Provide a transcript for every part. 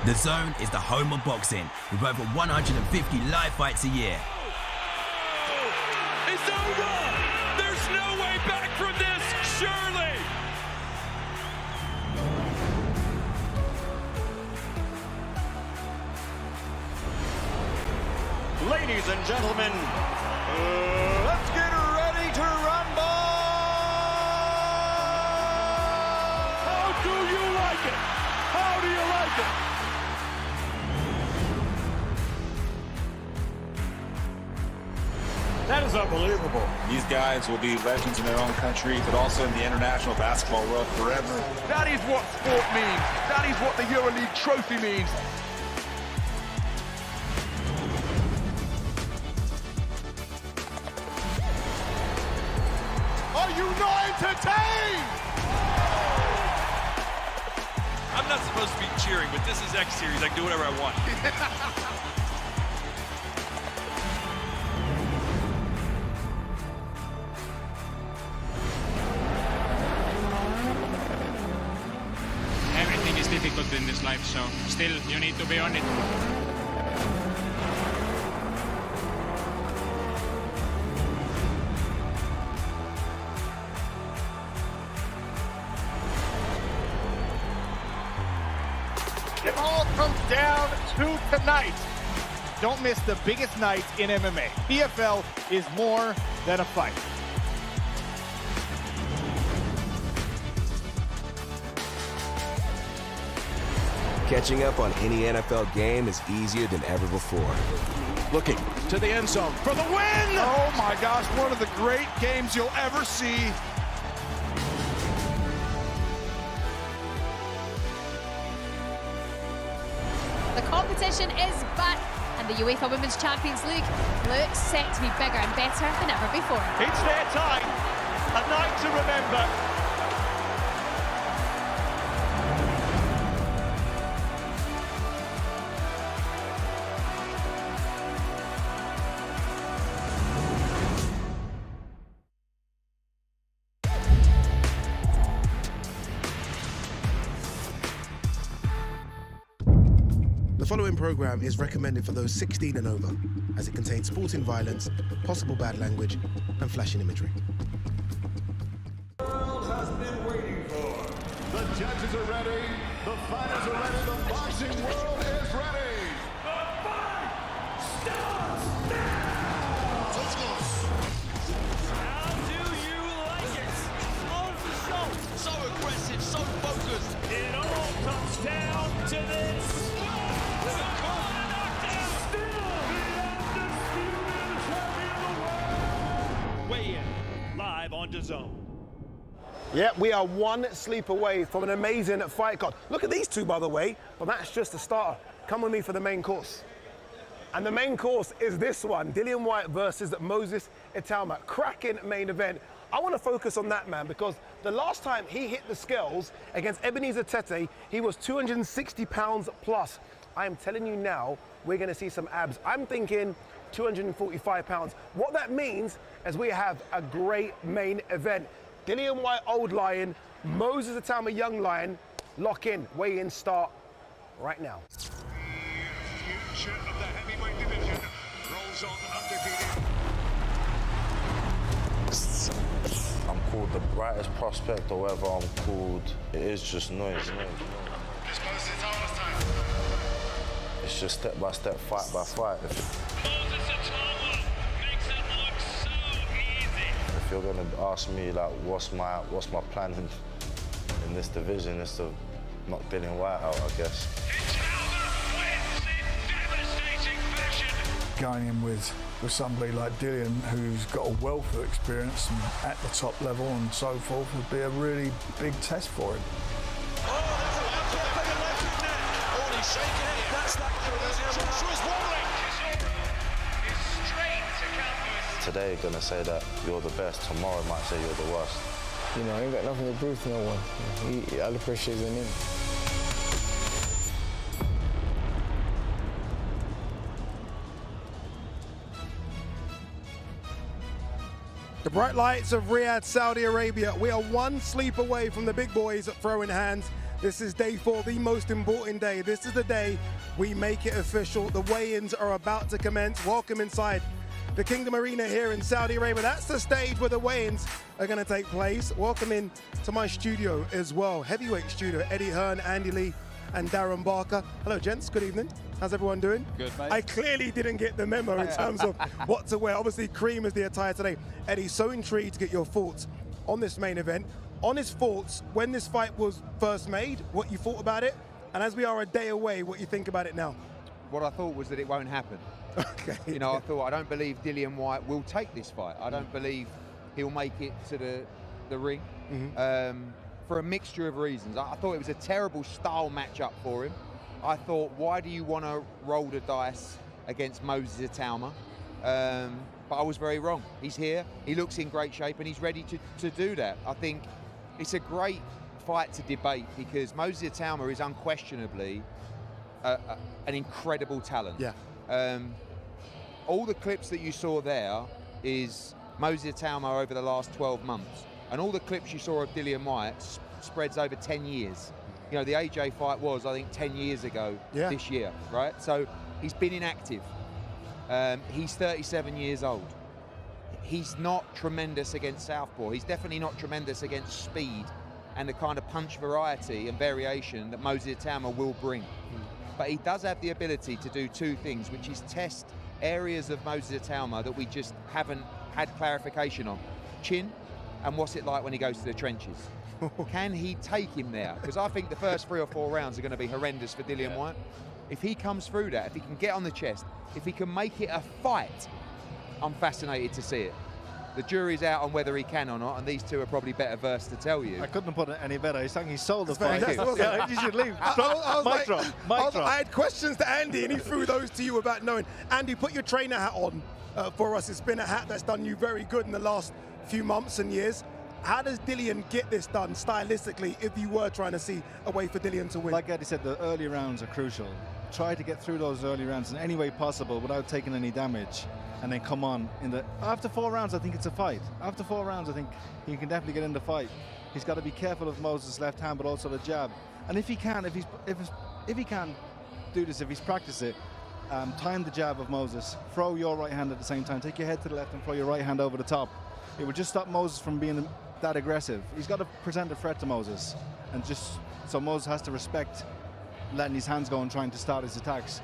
The Zone is the home of boxing, with over 150 live fights a year. It's over! There's no way back from this, surely! Ladies and gentlemen, let's get ready to rumble! How do you like it? How do you like it? That is unbelievable. These guys will be legends in their own country, but also in the international basketball world forever. That is what sport means. That is what the EuroLeague trophy means. Are you not entertained? I'm not supposed to be cheering, but this is X Series. I can do whatever I want. Everything is difficult in this life, so still you need to be on it. It all comes down to tonight. Don't miss the biggest night in MMA. PFL is more than a fight. Catching up on any NFL game is easier than ever before. Looking to the end zone for the win! Oh my gosh, one of the great games you'll ever see. The competition is back, and the UEFA Women's Champions League looks set to be bigger and better than ever before. It's their time. A night to remember. The following programme is recommended for those 16 and over, as it contains sporting violence, possible bad language, and flashing imagery. The world has been waiting for. The judges are ready. The fighters are ready. The boxing world is ready. The fight starts now. Let's go. How do you like it? On the show. So aggressive, so focused. It all comes down to this. Weigh in live on DAZN. Yeah, we are one sleep away from an amazing fight card. Look at these two, by the way, but that's just the starter. Come with me for the main course. And the main course is this one, Dillian Whyte versus Moses Itauma. Cracking main event. I want to focus on that man because the last time he hit the scales against Ebenezer Tete, he was 260 pounds plus. I am telling you now, we're going to see some abs. I'm thinking 245 pounds. What that means is we have a great main event. Dillian Whyte, old lion, Moses Itauma, young lion. Lock in, weigh in, start right now. Future of the heavyweight division rolls on undefeated. I'm called the brightest prospect, or whatever I'm called. It is just noise. It's Moses Itauma's time. It's just step by step, fight by fight. Moses Itauma makes it look so easy. If you're gonna ask me like what's my plan in this division, is to knock Dillian Whyte out, I guess. Itauma wins in devastating fashion. Going in with somebody like Dillian, who's got a wealth of experience and at the top level and so forth, would be a really big test for him. Oh, that's about to be a left in there. Oh, he's shaking it. That's that. Joshua's wobbling. Is straight to counters. Today you're gonna say that you're the best, tomorrow might say you're the worst. You know, I ain't got nothing to prove to no one. All the pressure is on him. The bright lights of Riyadh, Saudi Arabia. We are one sleep away from the big boys throwing hands. This is day 4, the most important day. This is the day we make it official. The weigh-ins are about to commence. Welcome inside the Kingdom Arena here in Saudi Arabia. That's the stage where the weigh-ins are going to take place. Welcome in to my studio as well. Heavyweight studio, Eddie Hearn, Andy Lee, and Darren Barker. Hello, gents. Good evening. How's everyone doing? Good, mate. I clearly didn't get the memo in terms of what to wear. Obviously, cream is the attire today. Eddie, so intrigued to get your thoughts on this main event. Honest thoughts, when this fight was first made, what you thought about it, and as we are a day away, what you think about it now. What I thought was that it won't happen. Okay. You know, I don't believe Dillian Whyte will take this fight. I don't believe he'll make it to the ring for a mixture of reasons. I thought it was a terrible style matchup for him. I thought, why do you want to roll the dice against Moses Itauma? But I was very wrong. He's here, he looks in great shape, and he's ready to do that. I think it's a great fight to debate because Moses Itauma is unquestionably an incredible talent. Yeah. All the clips that you saw there is Moses Itauma over the last 12 months. And all the clips you saw of Dillian Whyte spreads over 10 years. You know, the AJ fight was, I think, 10 years ago this year, right? So he's been inactive. He's 37 years old. He's not tremendous against southpaw. He's definitely not tremendous against speed and the kind of punch variety and variation that Moses Itauma will bring. But he does have the ability to do two things, which is test areas of Moses Itauma that we just haven't had clarification on. Chin, and what's it like when he goes to the trenches? Can he take him there? Because I think the first 3 or 4 rounds are going to be horrendous for Dillian Whyte. If he comes through that, if he can get on the chest, if he can make it a fight, I'm fascinated to see it. The jury's out on whether he can or not, and these two are probably better versed to tell you. I couldn't put it any better. He's saying he sold the fight. Yeah, you should leave. I had questions to Andy, and he threw those to you without knowing. Andy, put your trainer hat on for us. It's been a hat that's done you very good in the last few months and years. How does Dillian get this done stylistically if you were trying to see a way for Dillian to win? Like Eddie said, the early rounds are crucial. Try to get through those early rounds in any way possible without taking any damage, and then come on after 4 rounds. I think it's a fight. After 4 rounds, I think he can definitely get in the fight. He's got to be careful of Moses' left hand, but also the jab. And if he can, if he can do this, if he's practiced it, time the jab of Moses, throw your right hand at the same time, take your head to the left and throw your right hand over the top. It would just stop Moses from being that aggressive. He's got to present a threat to Moses, and just so Moses has to respect letting his hands go and trying to start his attacks.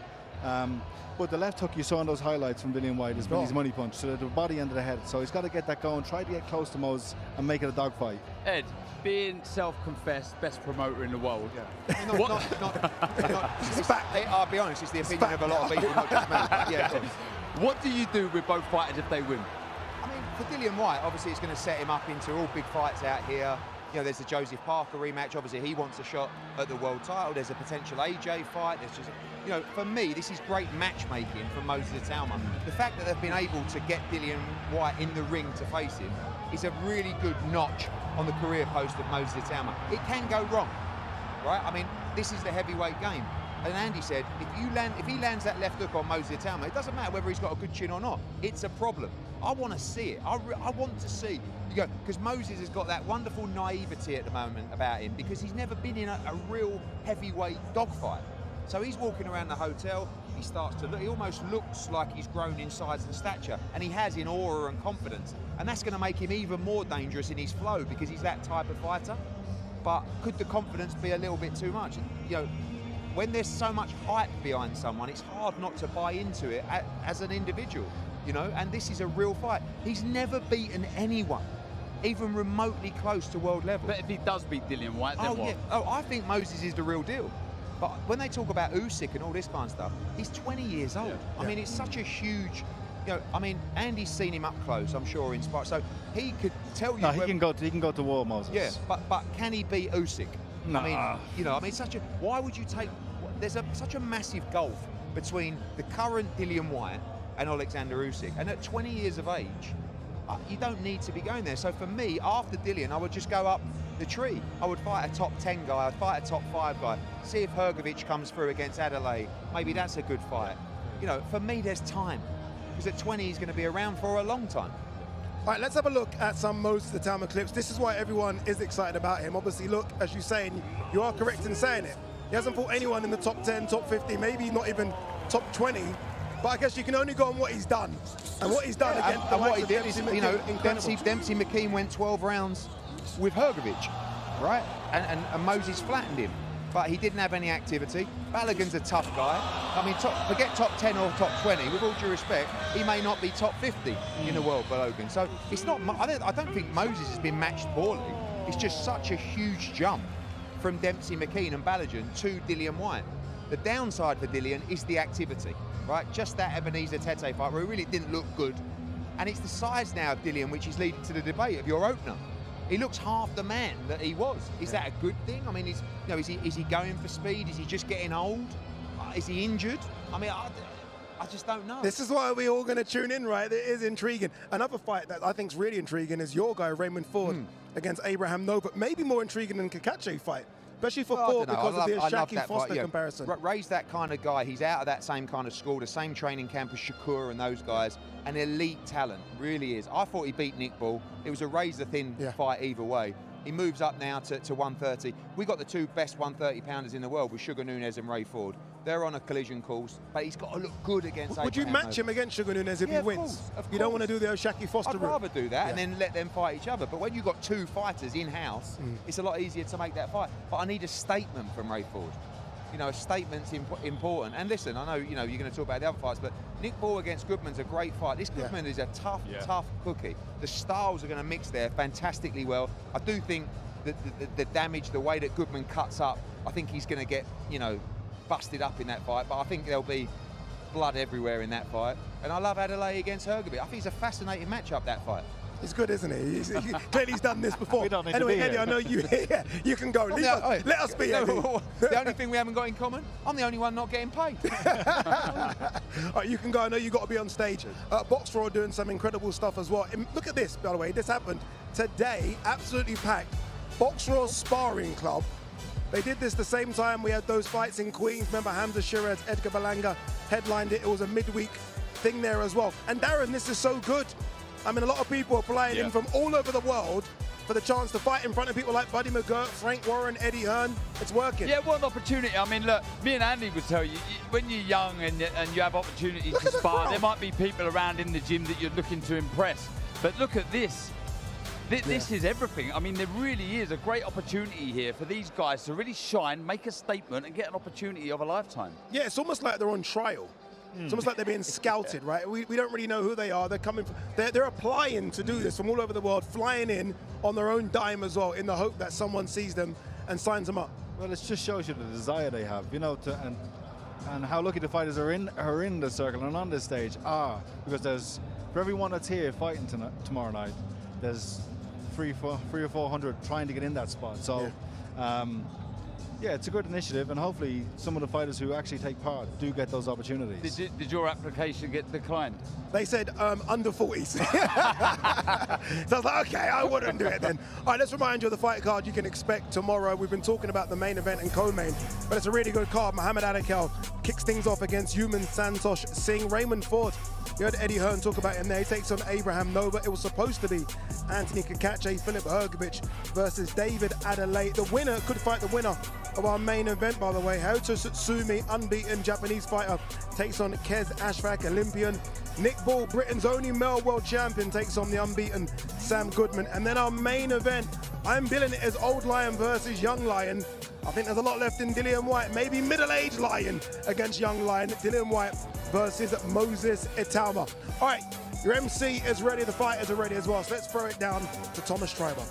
But the left hook you saw in those highlights from Dillian Whyte has been his money punch, so the body end of the head. So he's got to get that going, try to get close to Moses and make it a dogfight. Ed, being self-confessed best promoter in the world. I'll be honest, it's the opinion of a lot of people, not just me. Yeah. What do you do with both fighters if they win? I mean, for Dillian Whyte, obviously it's going to set him up into all big fights out here. You know, there's the Joseph Parker rematch. Obviously, he wants a shot at the world title. There's a potential AJ fight. There's just, you know, for me, this is great matchmaking from Moses Itauma. The fact that they've been able to get Dillian Whyte in the ring to face him is a really good notch on the career post of Moses Itauma. It can go wrong, right? I mean, this is the heavyweight game. And Andy said, if he lands that left hook on Moses Itauma, it doesn't matter whether he's got a good chin or not. It's a problem. I want to see it. I want to see. Because Moses has got that wonderful naivety at the moment about him because he's never been in a real heavyweight dogfight. So he's walking around the hotel, he starts to look, he almost looks like he's grown in size and stature, and he has in aura and confidence. And that's going to make him even more dangerous in his flow because he's that type of fighter. But could the confidence be a little bit too much? You know, when there's so much hype behind someone, it's hard not to buy into it as an individual, you know, and this is a real fight. He's never beaten anyone even remotely close to world level. But if he does beat Dillian Whyte, then what? Yeah. Oh, I think Moses is the real deal. But when they talk about Usyk and all this kind of stuff, he's 20 years old. I mean, it's such a huge, you know, I mean, Andy's seen him up close, I'm sure, in Spark. So he could tell you. No, he can go to war, Moses. Yeah, but can he beat Usyk? No. I mean, you know, I mean, why would you take? There's such a massive gulf between the current Dillian Whyte and Alexander Usyk, and at 20 years of age, you don't need to be going there. So for me, after Dillian, I would just go up the tree. I would fight a top 10 guy, I'd fight a top 5 guy, see if Hrgovic comes through against Dailley. Maybe that's a good fight. You know, for me, there's time. Because at 20, he's going to be around for a long time. All right, let's have a look at some Moses Itauma clips. This is why everyone is excited about him. Obviously, look, as you say, and you are correct in saying it, he hasn't fought anyone in the top 10, top 50, maybe not even top 20. But I guess you can only go on what he's done. And what he's done against the what he likes of did is, Dempsey you know, McKean, Dempsey McKean went 12 rounds with Hrgovic, right? And Moses flattened him. But he didn't have any activity. Balogun's a tough guy. I mean, forget top 10 or top 20. With all due respect, he may not be top 50 in the world, Balogun. So it's not. I don't think Moses has been matched poorly. It's just such a huge jump from Dempsey McKean and Balogun to Dillian Whyte. The downside for Dillian is the activity, right? Just that Ebenezer Tete fight where he really didn't look good. And it's the size now of Dillian which is leading to the debate of your opener. He looks half the man that he was. Is that a good thing? I mean, is he going for speed? Is he just getting old? Is he injured? I mean, I just don't know. This is why we're all going to tune in, right? It is intriguing. Another fight that I think is really intriguing is your guy, Raymond Ford, against Abraham Nova. Maybe more intriguing than Kakache fight, especially for Ford because of the Ashfaq Foster comparison. Ray's that kind of guy. He's out of that same kind of school, the same training camp as Shakur and those guys. An elite talent, really is. I thought he beat Nick Ball. It was a razor-thin fight either way. He moves up now to 130. We got the two best 130-pounders in the world with Sugar Nunes and Ray Ford. They're on a collision course, but he's got to look good against Would you match him against Sugar Nunes if he wins? Of course. You don't want to do the Ashfaq Foster route. I'd rather do that and then let them fight each other. But when you've got two fighters in-house, it's a lot easier to make that fight. But I need a statement from Ray Ford. You know, a statement's important. And listen, I know, you know, you're going to talk about the other fights, but Nick Ball against Goodman's a great fight. This Goodman is a tough cookie. The styles are going to mix there fantastically well. I do think that the damage, the way that Goodman cuts up, I think he's going to get, you know, busted up in that fight. But I think there'll be blood everywhere in that fight. And I love Dailley against Hrgovic. I think it's a fascinating matchup, that fight. He's good, isn't he? Clearly he's done this before. We don't need anyway, to be Eddie, here. I know you. You can go. Let us be, Eddie. The only thing we haven't got in common, I'm the only one not getting paid. All right, you can go. I know you've got to be on stage. Box Raw doing some incredible stuff as well. And look at this, by the way. This happened today. Absolutely packed. Box Raw Sparring Club. They did this the same time we had those fights in Queens. Remember Hamza Shiraz, Edgar Berlanga headlined it. It was a midweek thing there as well. And Darren, this is so good. I mean, a lot of people are flying in from all over the world for the chance to fight in front of people like Buddy McGirt, Frank Warren, Eddie Hearn. It's working. Yeah, what an opportunity. I mean, look, me and Andy would tell you, when you're young and you have opportunities to spar, there might be people around in the gym that you're looking to impress. But look at this. This is everything. I mean, there really is a great opportunity here for these guys to really shine, make a statement, and get an opportunity of a lifetime. Yeah, it's almost like they're on trial. It's almost like they're being scouted, right? We don't really know who they are. They're coming. They're applying to do this from all over the world, flying in on their own dime as well, in the hope that someone sees them and signs them up. Well, it just shows you the desire they have, you know, and how lucky the fighters are in the circle and on this stage because there's, for everyone that's here fighting tomorrow night, there's 300 or 400 trying to get in that spot. So. Yeah, it's a good initiative, and hopefully some of the fighters who actually take part do get those opportunities. Did your application get declined? They said under 40s. So I was like, okay, I wouldn't do it then. All right, let's remind you of the fight card you can expect tomorrow. We've been talking about the main event and co-main, but it's a really good card. Muhammad Alakel kicks things off against Human Santosh Singh. Raymond Ford, you heard Eddie Hearn talk about him there. He takes on Abraham Nova. It was supposed to be Anthony Kakache, Philip Hrgovic versus David Dailley. The winner could fight the winner of our main event, by the way. Tsutsumi, unbeaten Japanese fighter, takes on Kez Ashfaq, Olympian. Nick Ball, Britain's only male world champion, takes on the unbeaten Sam Goodman. And then our main event, I'm billing it as Old Lion versus Young Lion. I think there's a lot left in Dillian Whyte, maybe middle-aged Lion against Young Lion. Dillian Whyte versus Moses Itauma. All right, your MC is ready, the fighters are ready as well, so let's throw it down to Thomas Schreiber.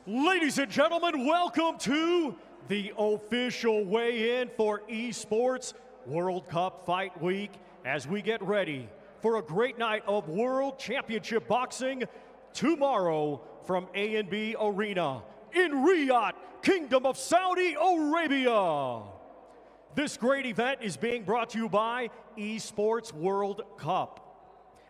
Ladies and gentlemen, welcome to the official weigh-in for Esports World Cup Fight Week as we get ready for a great night of World Championship Boxing tomorrow from A&B Arena in Riyadh, Kingdom of Saudi Arabia. This great event is being brought to you by Esports World Cup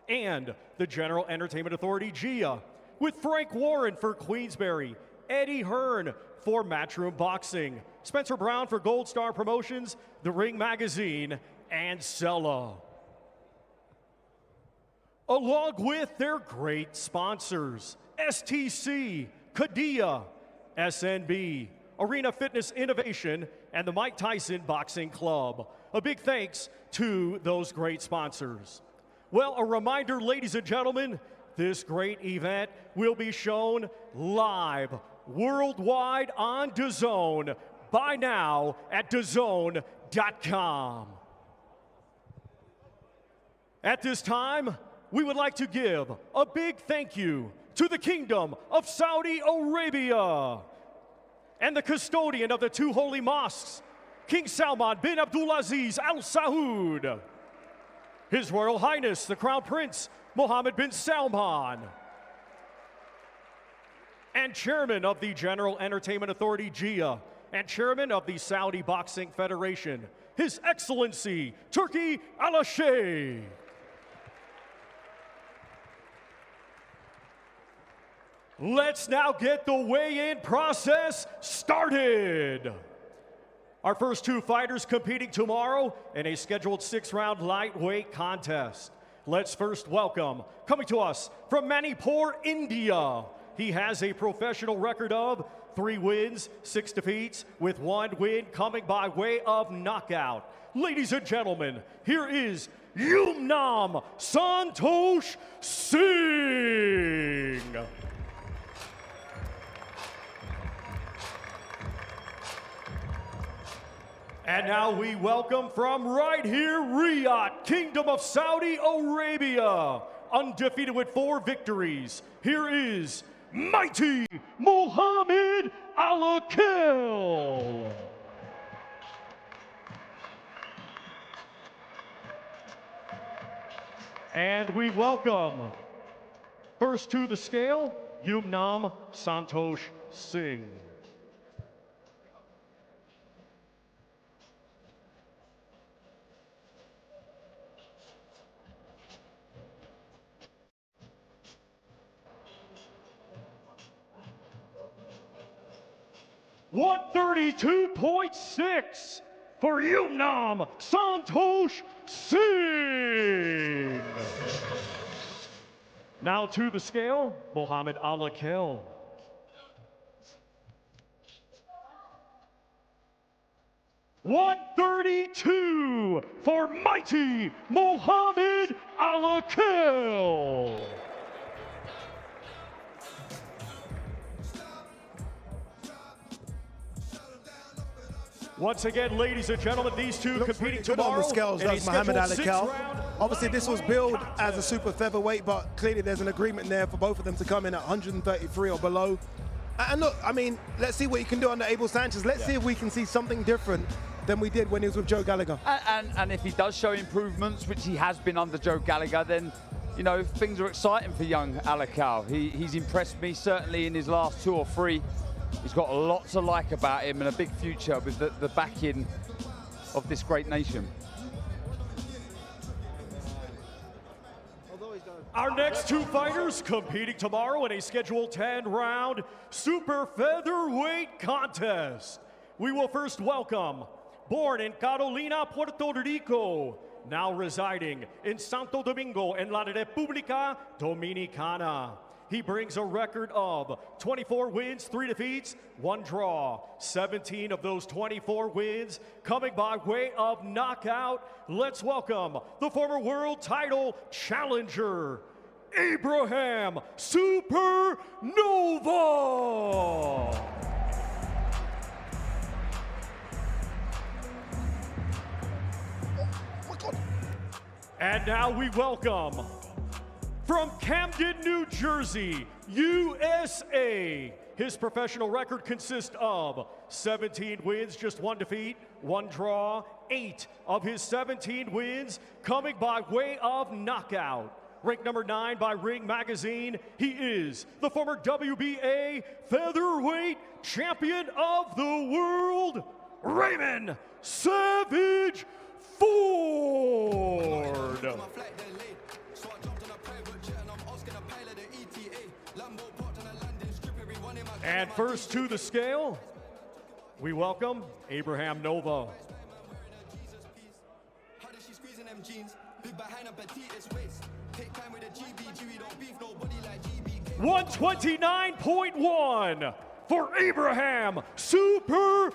and the General Entertainment Authority, GIA, with Frank Warren for Queensberry, Eddie Hearn for Matchroom Boxing, Spencer Brown for Gold Star Promotions, The Ring Magazine, and Sella. along with their great sponsors, STC, Kadia, SNB, Arena Fitness Innovation, and the Mike Tyson Boxing Club. A big thanks to those great sponsors. Well, a reminder, ladies and gentlemen, this great event will be shown live worldwide on DAZN by now at DAZN.com. At this time, we would like to give a big thank you to the Kingdom of Saudi Arabia and the custodian of the two holy mosques, King Salman bin Abdulaziz Al Saud, His Royal Highness the Crown Prince Mohammed bin Salman, and Chairman of the General Entertainment Authority, GIA, and Chairman of the Saudi Boxing Federation, His Excellency Turki Al-Sheikh. Let's now get the weigh-in process started. Our first two fighters competing tomorrow in a scheduled 6-round lightweight contest. Let's first welcome, coming to us from Manipur, India. He has a professional record of 3 wins, 6 defeats, with 1 win coming by way of knockout. Ladies and gentlemen, here is Yumnam Santosh Singh. And now we welcome from right here, Riyadh, Kingdom of Saudi Arabia, undefeated with 4 victories. Here is mighty Mohammed Alakel. And we welcome, first to the scale, Yumnam Santosh Singh. .132.6 for Yumnam Santosh Singh. Now to the scale, Mohammed Alakel. .132 for mighty Mohammed Alakel. Once again, ladies and gentlemen, these two competing tomorrow. On the scales, does Mohammed Alakel. Obviously, this was billed as a super featherweight, but clearly there's an agreement there for both of them to come in at 133 or below. And look, I mean, let's see what he can do under Abel Sanchez. Let's see if we can see something different than we did when he was with Joe Gallagher. And if he does show improvements, which he has been under Joe Gallagher, then, you know, things are exciting for young Alakel. He's impressed me, certainly in his last 2 or 3. He's got a lot to like about him and a big future with the backing of this great nation. Our next 2 fighters competing tomorrow in a scheduled 10-round super featherweight contest. We will first welcome, born in Carolina, Puerto Rico, now residing in Santo Domingo en la República Dominicana. He brings a record of 24 wins, 3 defeats, 1 draw. 17 of those 24 wins coming by way of knockout. Let's welcome the former world title challenger, Abraham Supernova. And now we welcome, from Camden, New Jersey, USA. His professional record consists of 17 wins, just 1 defeat, 1 draw, 8 of his 17 wins coming by way of knockout. Ranked number 9 by Ring Magazine, he is the former WBA featherweight champion of the world, Raymond Savage Ford. And first to the scale, we welcome Abraham Nova. Big behind a petite waist. Take time with the G 129.1 for Abraham Supernova.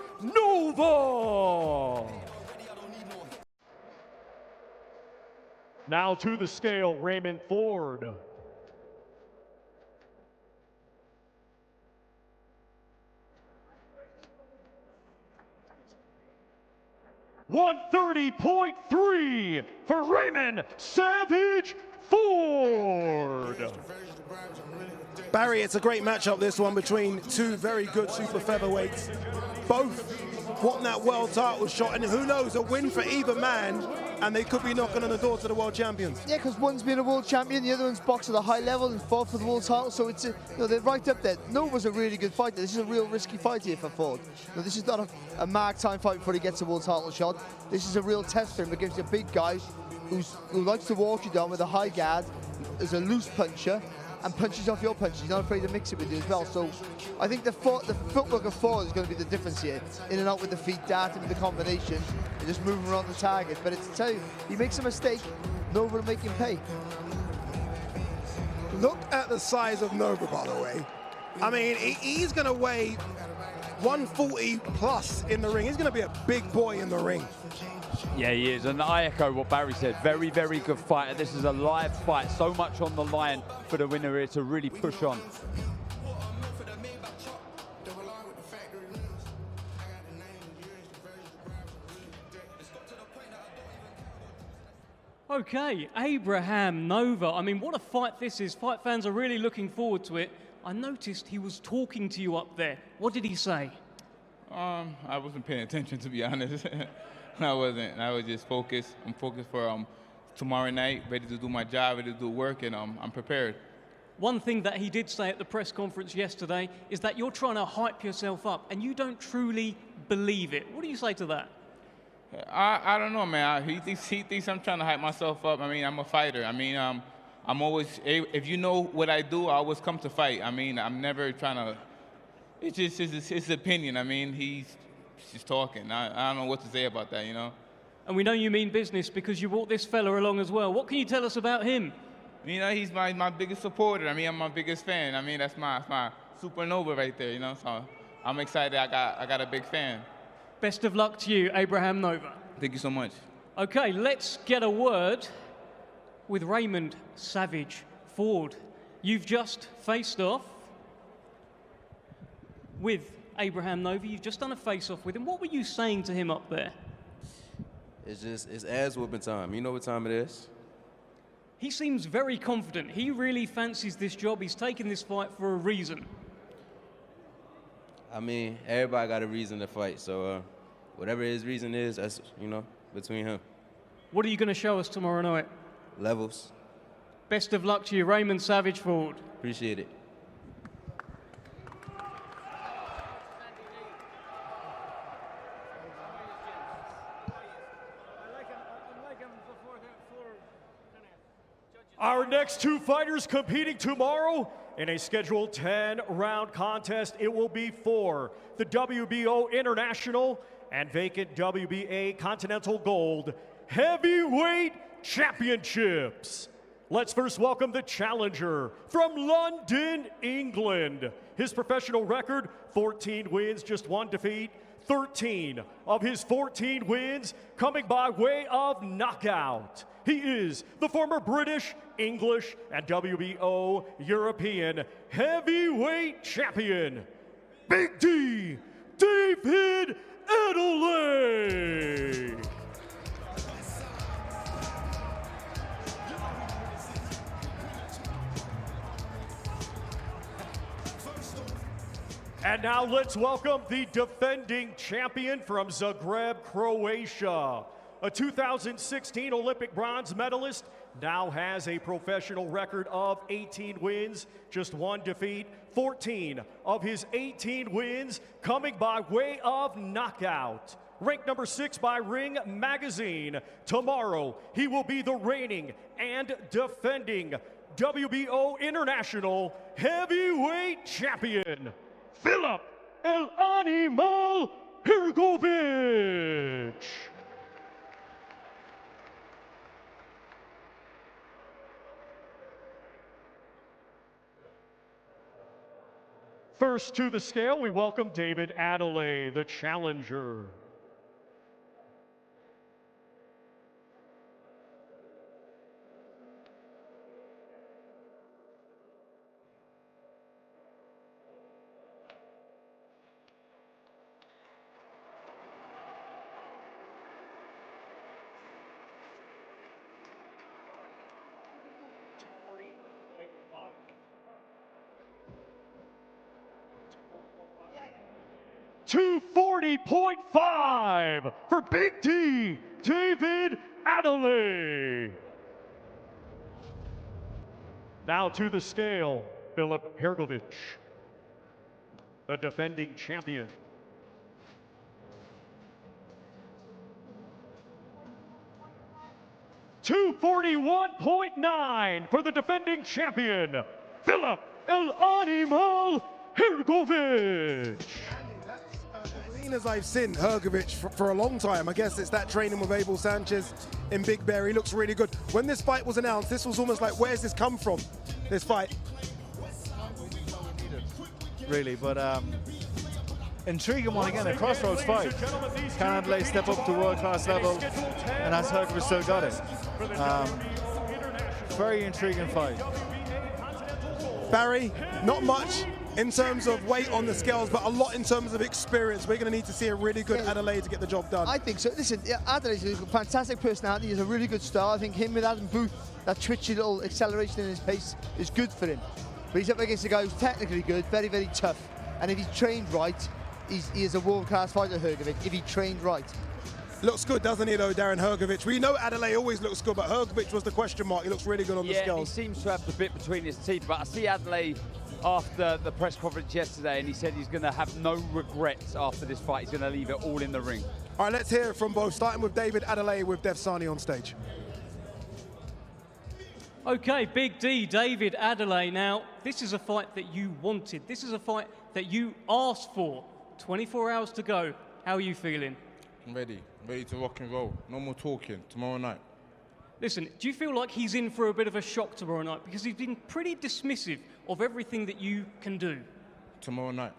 Now to the scale, Raymond Ford. 130.3 for Raymond Savage Ford. Barry, it's a great matchup, this one, between two very good super featherweights. Both want that world title shot, and who knows, a win for either man, and they could be knocking on the door to the world champions. Yeah, because one's been a world champion, the other one's boxed at a high level and fought for the world title, so it's they're right up there. Nova's a really good fighter. This is a real risky fight here for Ford. This is not a mark time fight before he gets a world title shot. This is a real test for him against a big guy who likes to walk you down with a high guard, is a loose puncher, and punches off your punches. He's not afraid to mix it with you as well. So I think the footwork of Ford is going to be the difference here. In and out with the feet, darting with the combination, and just moving around the target. But it's, tell you, he makes a mistake, Nova will make him pay. Look at the size of Nova, by the way. I mean, he's going to weigh 140 plus in the ring. He's going to be a big boy in the ring. Yeah, he is, and I echo what Barry said. Very, very good fighter. This is a live fight. So much on the line for the winner here to really push on. Okay, Abraham Nova. I mean, what a fight this is. Fight fans are really looking forward to it. I noticed he was talking to you up there. What did he say? I wasn't paying attention, to be honest. I wasn't. I was just focused. I'm focused for tomorrow night, ready to do my job, ready to do work, and I'm prepared. One thing that he did say at the press conference yesterday is that you're trying to hype yourself up, and you don't truly believe it. What do you say to that? I don't know, man. He thinks I'm trying to hype myself up. I mean, I'm a fighter. I mean, I'm always, if you know what I do, I always come to fight. I mean, I'm never trying to, it's just his opinion. I mean, he's just talking. I don't know what to say about that, you know? And we know you mean business because you brought this fella along as well. What can you tell us about him? You know, he's my biggest supporter. I mean, I'm my biggest fan. I mean, that's my supernova right there, you know? So I'm excited I got a big fan. Best of luck to you, Abraham Nova. Thank you so much. Okay, let's get a word with Raymond Savage Ford. You've just faced off with Abraham Nova. You've just done a face-off with him. What were you saying to him up there? It's ass whooping time. You know what time it is? He seems very confident. He really fancies this job. He's taken this fight for a reason. I mean, everybody got a reason to fight, so whatever his reason is, that's, you know, between him. What are you going to show us tomorrow night? Levels. Best of luck to you, Raymond Savage Ford. Appreciate it. Our next two fighters competing tomorrow in a scheduled 10-round contest. It will be for the WBO International and vacant WBA Continental Gold Heavyweight Championships. Let's first welcome the challenger from London, England. His professional record, 14 wins, just one defeat. 13 of his 14 wins coming by way of knockout. He is the former British, English, and WBO European heavyweight champion, Big D, David Alakel. And now let's welcome the defending champion from Zagreb, Croatia. A 2016 Olympic bronze medalist, now has a professional record of 18 wins, just one defeat. 14 of his 18 wins coming by way of knockout. Ranked number 6 by Ring Magazine. Tomorrow, he will be the reigning and defending WBO International Heavyweight Champion, Philip El Animal Hrgovic. First to the scale, we welcome David Dailley, the challenger. .240.5 for Big D, David Dailley. Now to the scale, Philip Hrgovic, the defending champion. .241.9 for the defending champion, Philip El Animal Hrgovic. As I've seen Hrgovic for a long time. I guess it's that training with Abel Sanchez in Big Bear. He looks really good. When this fight was announced, this was almost like, where's this come from, this fight? Really, but intriguing one again, a crossroads fight. Can Dailley step up to world-class level, and has Hrgovic still got it? Very intriguing fight. Barry, not much in terms of weight on the scales, but a lot in terms of experience. We're going to need to see a really good Dailley to get the job done. I think so. Listen, Dailley's a fantastic personality. He's a really good star. I think him with Adam Booth, that twitchy little acceleration in his pace is good for him. But he's up against a guy who's technically good, very, very tough. And if he's trained right, he is a world-class fighter, Hrgovic, if he trained right. Looks good, doesn't he, though, Darren Hrgovic? We know Dailley always looks good, but Hrgovic was the question mark. He looks really good on the scales. He seems to have the bit between his teeth, but I see Dailley after the press conference yesterday, and he said he's going to have no regrets after this fight. He's going to leave it all in the ring. All right, let's hear it from both, starting with David Dailley with Dev Sani on stage. Okay, Big D, David Dailley. Now, this is a fight that you wanted. This is a fight that you asked for. 24 hours to go. How are you feeling? I'm ready to rock and roll. No more talking tomorrow night. Listen, do you feel like he's in for a bit of a shock tomorrow night? Because he's been pretty dismissive of everything that you can do. Tomorrow night.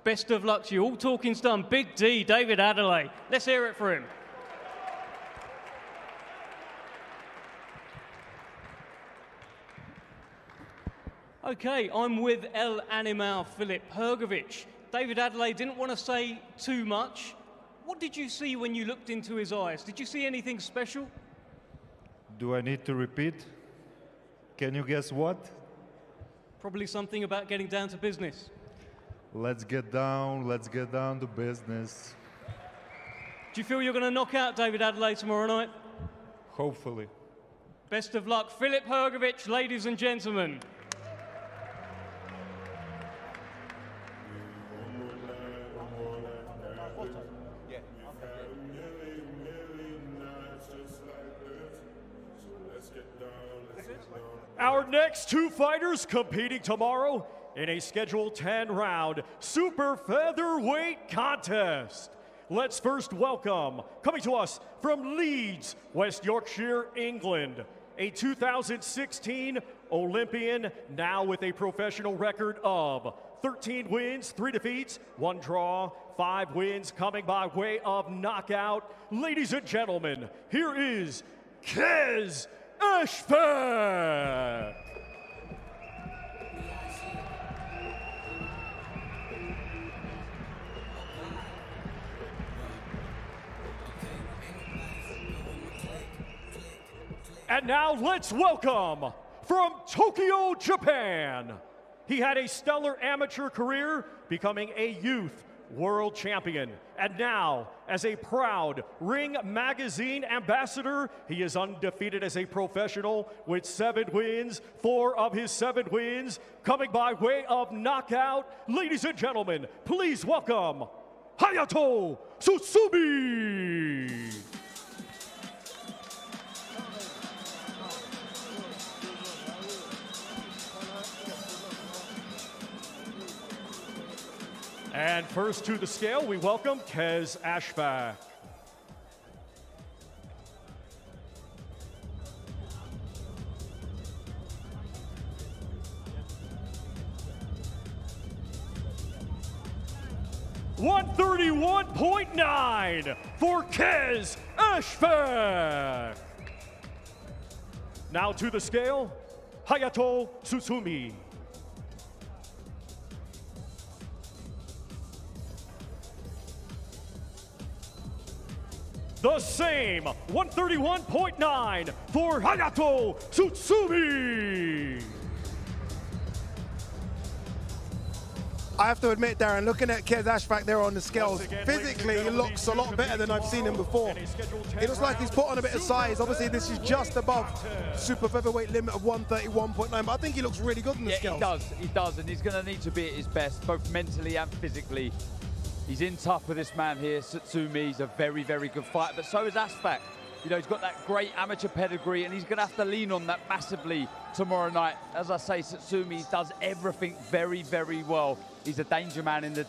Best of luck to you. All talking's done. Big D, David Dailley. Let's hear it for him. Okay, I'm with El Animal, Philip Hrgovic. David Dailley didn't want to say too much. What did you see when you looked into his eyes? Did you see anything special? Do I need to repeat? Can you guess what? Probably something about getting down to business. Let's get down to business. Do you feel you're going to knock out David Dailley tomorrow night? Hopefully. Best of luck. Philip Hrgovic, ladies and gentlemen. Our next two fighters competing tomorrow in a scheduled 10-round super featherweight contest. Let's first welcome, coming to us from Leeds, West Yorkshire, England, a 2016 Olympian, now with a professional record of 13 wins, 3 defeats, 1 draw, 5 wins coming by way of knockout. Ladies and gentlemen, here is Kez Ashfaq. And now let's welcome from Tokyo, Japan. He had a stellar amateur career, becoming a youth world champion. And now, as a proud Ring Magazine ambassador, he is undefeated as a professional with 7 wins, 4 of his 7 wins coming by way of knockout. Ladies and gentlemen, please welcome Hayato Tsutsumi. And first to the scale, we welcome Kez Ashfaq. 131.9 for Ashfaq. Now to the scale, Hayato Tsutsumi. The same, 131.9 for Hayato Tsutsumi. I have to admit, Darren, looking at Kez Ashfaq there on the scales, physically he looks a lot better than I've seen him before. It looks like he's put on a bit of size. Obviously, this is just above super featherweight limit of 131.9, but I think he looks really good in the scales. He does, and he's going to need to be at his best, both mentally and physically. He's in tough with this man here, Tsutsumi. He's a very, very good fighter, but so is Ashfaq. You know, he's got that great amateur pedigree, and he's going to have to lean on that massively tomorrow night. As I say, Tsutsumi does everything very, very well. He's a danger man in the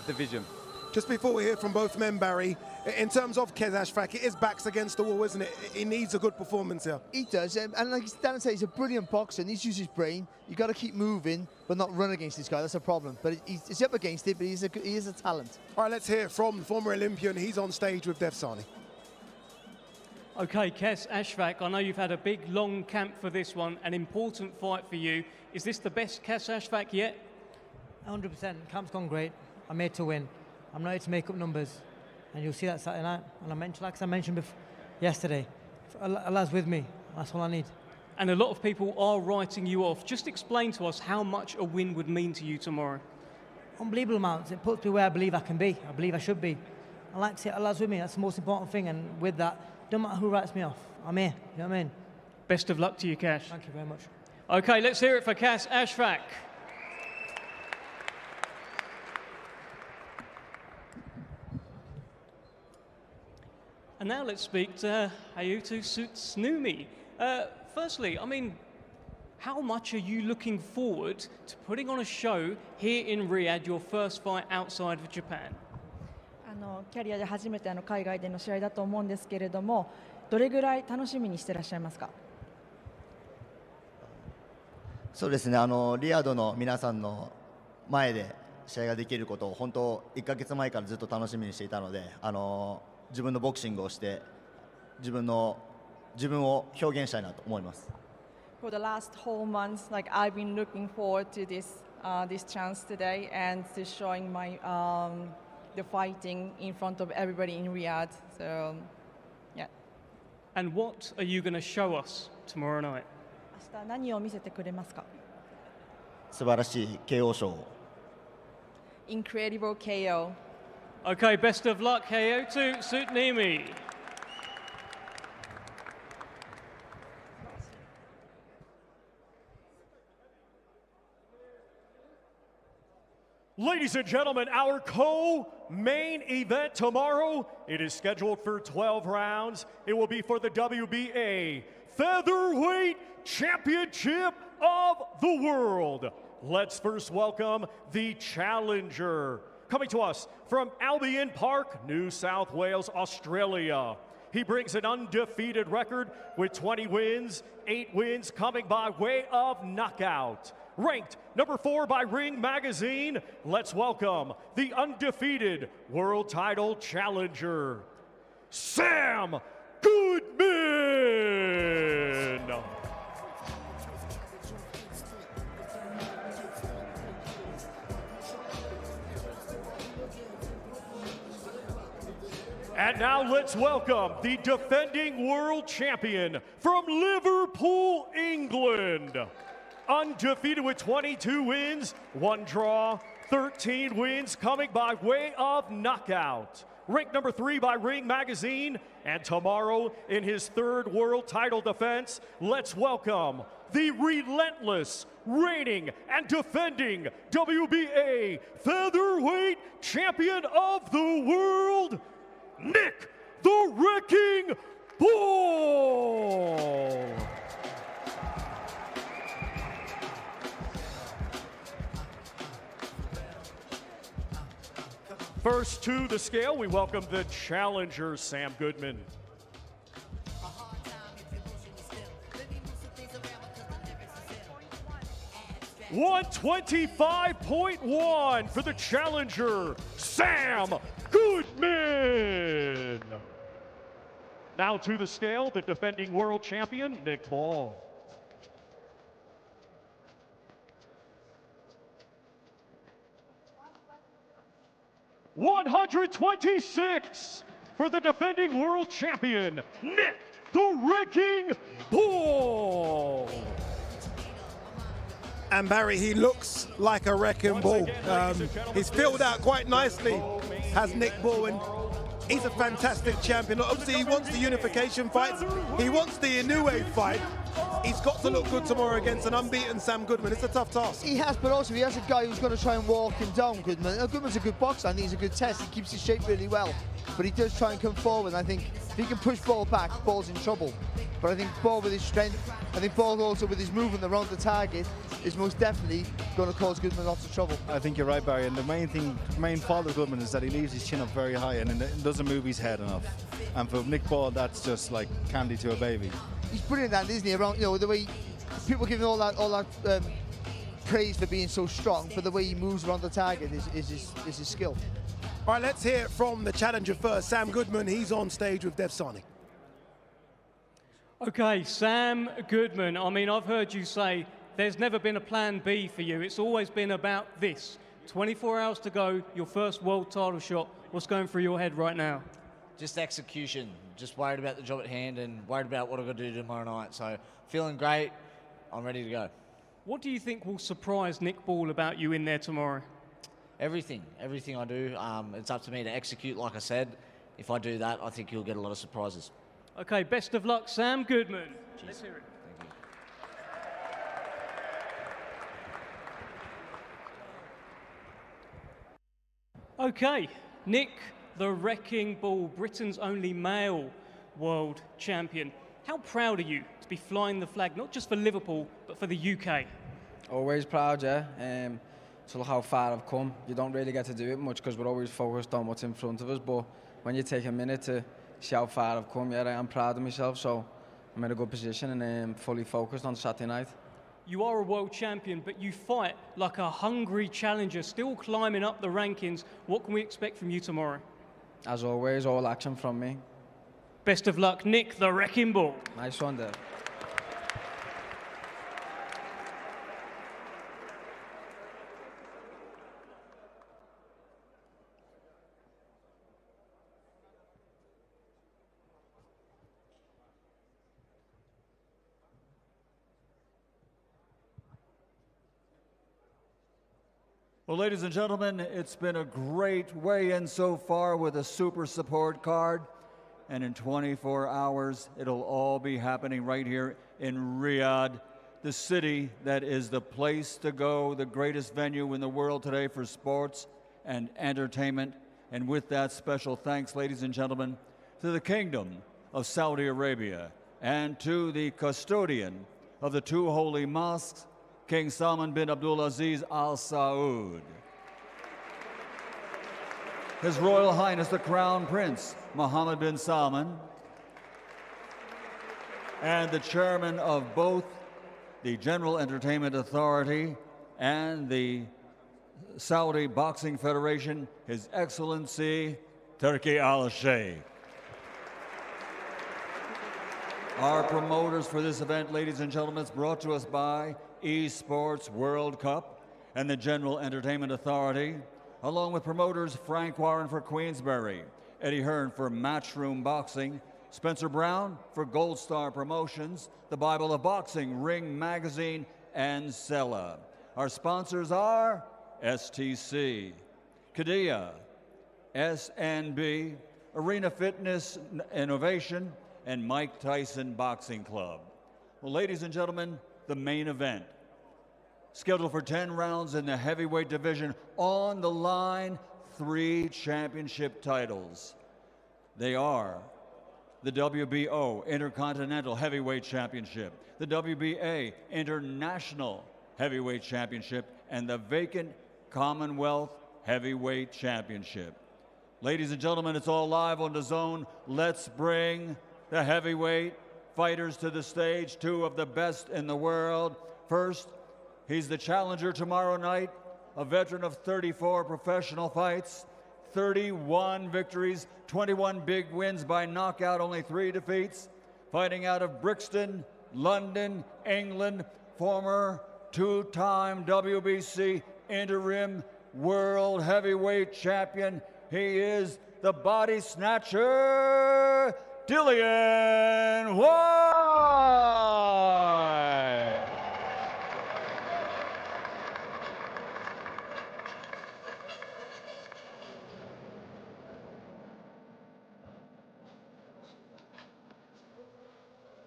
division. Just before we hear from both men, Barry, in terms of Kez Ashfaq, it is backs against the wall, isn't it? He needs a good performance here. He does, and like Darren said, he's a brilliant boxer, and he's used his brain. You got to keep moving, but not run against this guy. That's a problem. But he's up against it, but he is a talent. All right, let's hear from the former Olympian. He's on stage with Dev Sani. Okay, Kez Ashfaq, I know you've had a big, long camp for this one, an important fight for you. Is this the best Kez Ashfaq yet? 100%. Camp's gone great. I'm here to win. I'm not here to make up numbers. And you'll see that Saturday night. And I mentioned, like I mentioned before, yesterday, Allah's with me. That's all I need. And a lot of people are writing you off. Just explain to us how much a win would mean to you tomorrow. Unbelievable amounts. It puts me where I believe I can be. I believe I should be. I like to say Allah's with me. That's the most important thing. And with that, don't matter who writes me off. I'm here. You know what I mean? Best of luck to you, Cash. Thank you very much. Okay, let's hear it for Kez Ashfaq. And now let's speak to Hayato Tsutsumi. Firstly, I mean, how much are you looking forward to putting on a show here in Riyadh, your first fight outside of Japan? キャリアで初めて海外での試合だと思うんですけれども、どれぐらい楽しみにしてらっしゃいますか？そうですね、リヤドの皆さんの前で試合ができることを本当1ヶ月前からずっと楽しみにしていたので、自分のボクシングをして自分を表現したいなと思います。For the last whole month, like I've been looking forward to this chance today and to showing my the fighting in front of everybody in Riyadh. So, yeah. And what are you going to show us tomorrow night? 明日何を見せてくれますか？素晴らしい KO ショーを。Incredible KO. Okay, best of luck, Hayato Tsutsumi. Ladies and gentlemen, our co-main event tomorrow, it is scheduled for 12 rounds. It will be for the WBA Featherweight Championship of the World. Let's first welcome the challenger. Coming to us from Albion Park, New South Wales, Australia. He brings an undefeated record with 20 wins, 8 wins coming by way of knockout. Ranked number 4 by Ring Magazine, let's welcome the undefeated world title challenger, Sam Goodman. And now let's welcome the defending world champion from Liverpool, England. Undefeated with 22 wins, 1 draw, 13 wins coming by way of knockout. Ranked number 3 by Ring Magazine, and tomorrow in his 3rd world title defense, let's welcome the relentless, reigning and defending WBA Featherweight Champion of the World, Nick the Wrecking Bull. First to the scale, we welcome the challenger, Sam Goodman. $125.1 for the challenger, Sam Goodman. Now to the scale, the defending world champion, Nick Ball. $126 for the defending world champion, Nick the Wrecking Ball. And Barry, he looks like a wrecking ball. He's filled out quite nicely, has Nick Ball, and he's a fantastic champion. Obviously, he wants the unification fights. He wants the Inoue fight. He's got to look good tomorrow against an unbeaten Sam Goodman. It's a tough task. He has, but also he has a guy who's going to try and walk him down, Goodman. Goodman's a good boxer. I think he's a good test. He keeps his shape really well. But he does try and come forward. And I think if he can push Ball back, Ball's in trouble. But I think Ball with his strength, I think Ball also with his movement around the target is most definitely going to cause Goodman lots of trouble. I think you're right, Barry. And the main fault of Goodman is that he leaves his chin up very high and doesn't move his head enough. And for Nick Ball, that's just like candy to a baby. He's brilliant at that, isn't he? Around, you know, the way people give him all that praise for being so strong, but the way he moves around the target is his skill. All right, let's hear from the challenger first, Sam Goodman. He's on stage with Dev Sani. Okay, Sam Goodman, I mean, I've heard you say there's never been a plan B for you. It's always been about this. 24 hours to go, your first world title shot. What's going through your head right now? Just execution. Just worried about the job at hand and worried about what I've got to do tomorrow night. So feeling great. I'm ready to go. What do you think will surprise Nick Ball about you in there tomorrow? Everything I do. It's up to me to execute, like I said. If I do that, I think you'll get a lot of surprises. Okay, best of luck, Sam Goodman. Cheers. Let's hear it. Okay, Nick the Wrecking Ball, Britain's only male world champion. How proud are you to be flying the flag, not just for Liverpool, but for the UK? Always proud, yeah. To look how far I've come. You don't really get to do it much because we're always focused on what's in front of us, but when you take a minute to see how far I've come, yeah, I'm proud of myself, so I'm in a good position and fully focused on Saturday night. You are a world champion, but you fight like a hungry challenger, still climbing up the rankings. What can we expect from you tomorrow? As always, all action from me. Best of luck, Nick the Wrecking Ball. Nice one there. Well, ladies and gentlemen, it's been a great weigh-in so far with a super support card. And in 24 hours, it'll all be happening right here in Riyadh, the city that is the place to go, the greatest venue in the world today for sports and entertainment. And with that, special thanks, ladies and gentlemen, to the Kingdom of Saudi Arabia and to the custodian of the two holy mosques, King Salman bin Abdulaziz Al Saud. His Royal Highness the Crown Prince Mohammed bin Salman, and the chairman of both the General Entertainment Authority and the Saudi Boxing Federation, His Excellency Turki Al-Sheikh. Our promoters for this event, ladies and gentlemen, is brought to us by ESPORTS World Cup and the General Entertainment Authority, along with promoters Frank Warren for Queensberry, Eddie Hearn for Matchroom Boxing, Spencer Brown for Gold Star Promotions, the Bible of Boxing, Ring Magazine, and Sella. Our sponsors are STC, Qiddiya, SNB, Arena Fitness Innovation, and Mike Tyson Boxing Club. Well, ladies and gentlemen, the main event. Scheduled for 10 rounds in the heavyweight division. On the line, 3 championship titles. They are the WBO Intercontinental Heavyweight Championship, the WBA International Heavyweight Championship, and the vacant Commonwealth Heavyweight Championship. Ladies and gentlemen, it's all live on DAZN. Let's bring the heavyweight fighters to the stage, 2 of the best in the world. First, he's the challenger tomorrow night, a veteran of 34 professional fights, 31 victories, 21 big wins by knockout, only 3 defeats. Fighting out of Brixton, London, England, former 2-time WBC interim world heavyweight champion. He is the body snatcher, Dillian Whyte.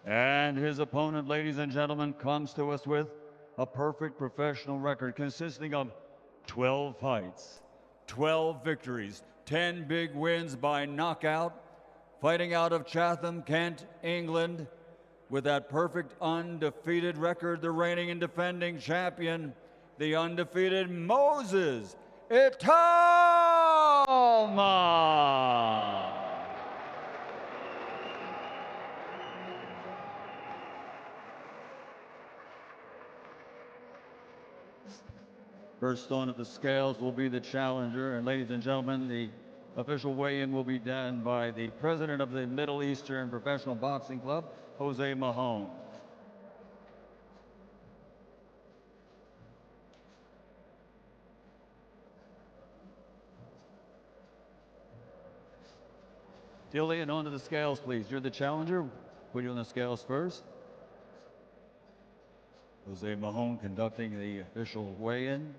And his opponent, ladies and gentlemen, comes to us with a perfect professional record consisting of 12 fights, 12 victories, 10 big wins by knockout, fighting out of Chatham, Kent, England, with that perfect undefeated record, the reigning and defending champion, the undefeated Moses Itauma. First on at the scales will be the challenger, and ladies and gentlemen, the official weigh-in will be done by the president of the Middle Eastern Professional Boxing Club, Jose Mahone. Dillian, onto the scales, please. You're the challenger. Put you on the scales first. Jose Mahone conducting the official weigh-in.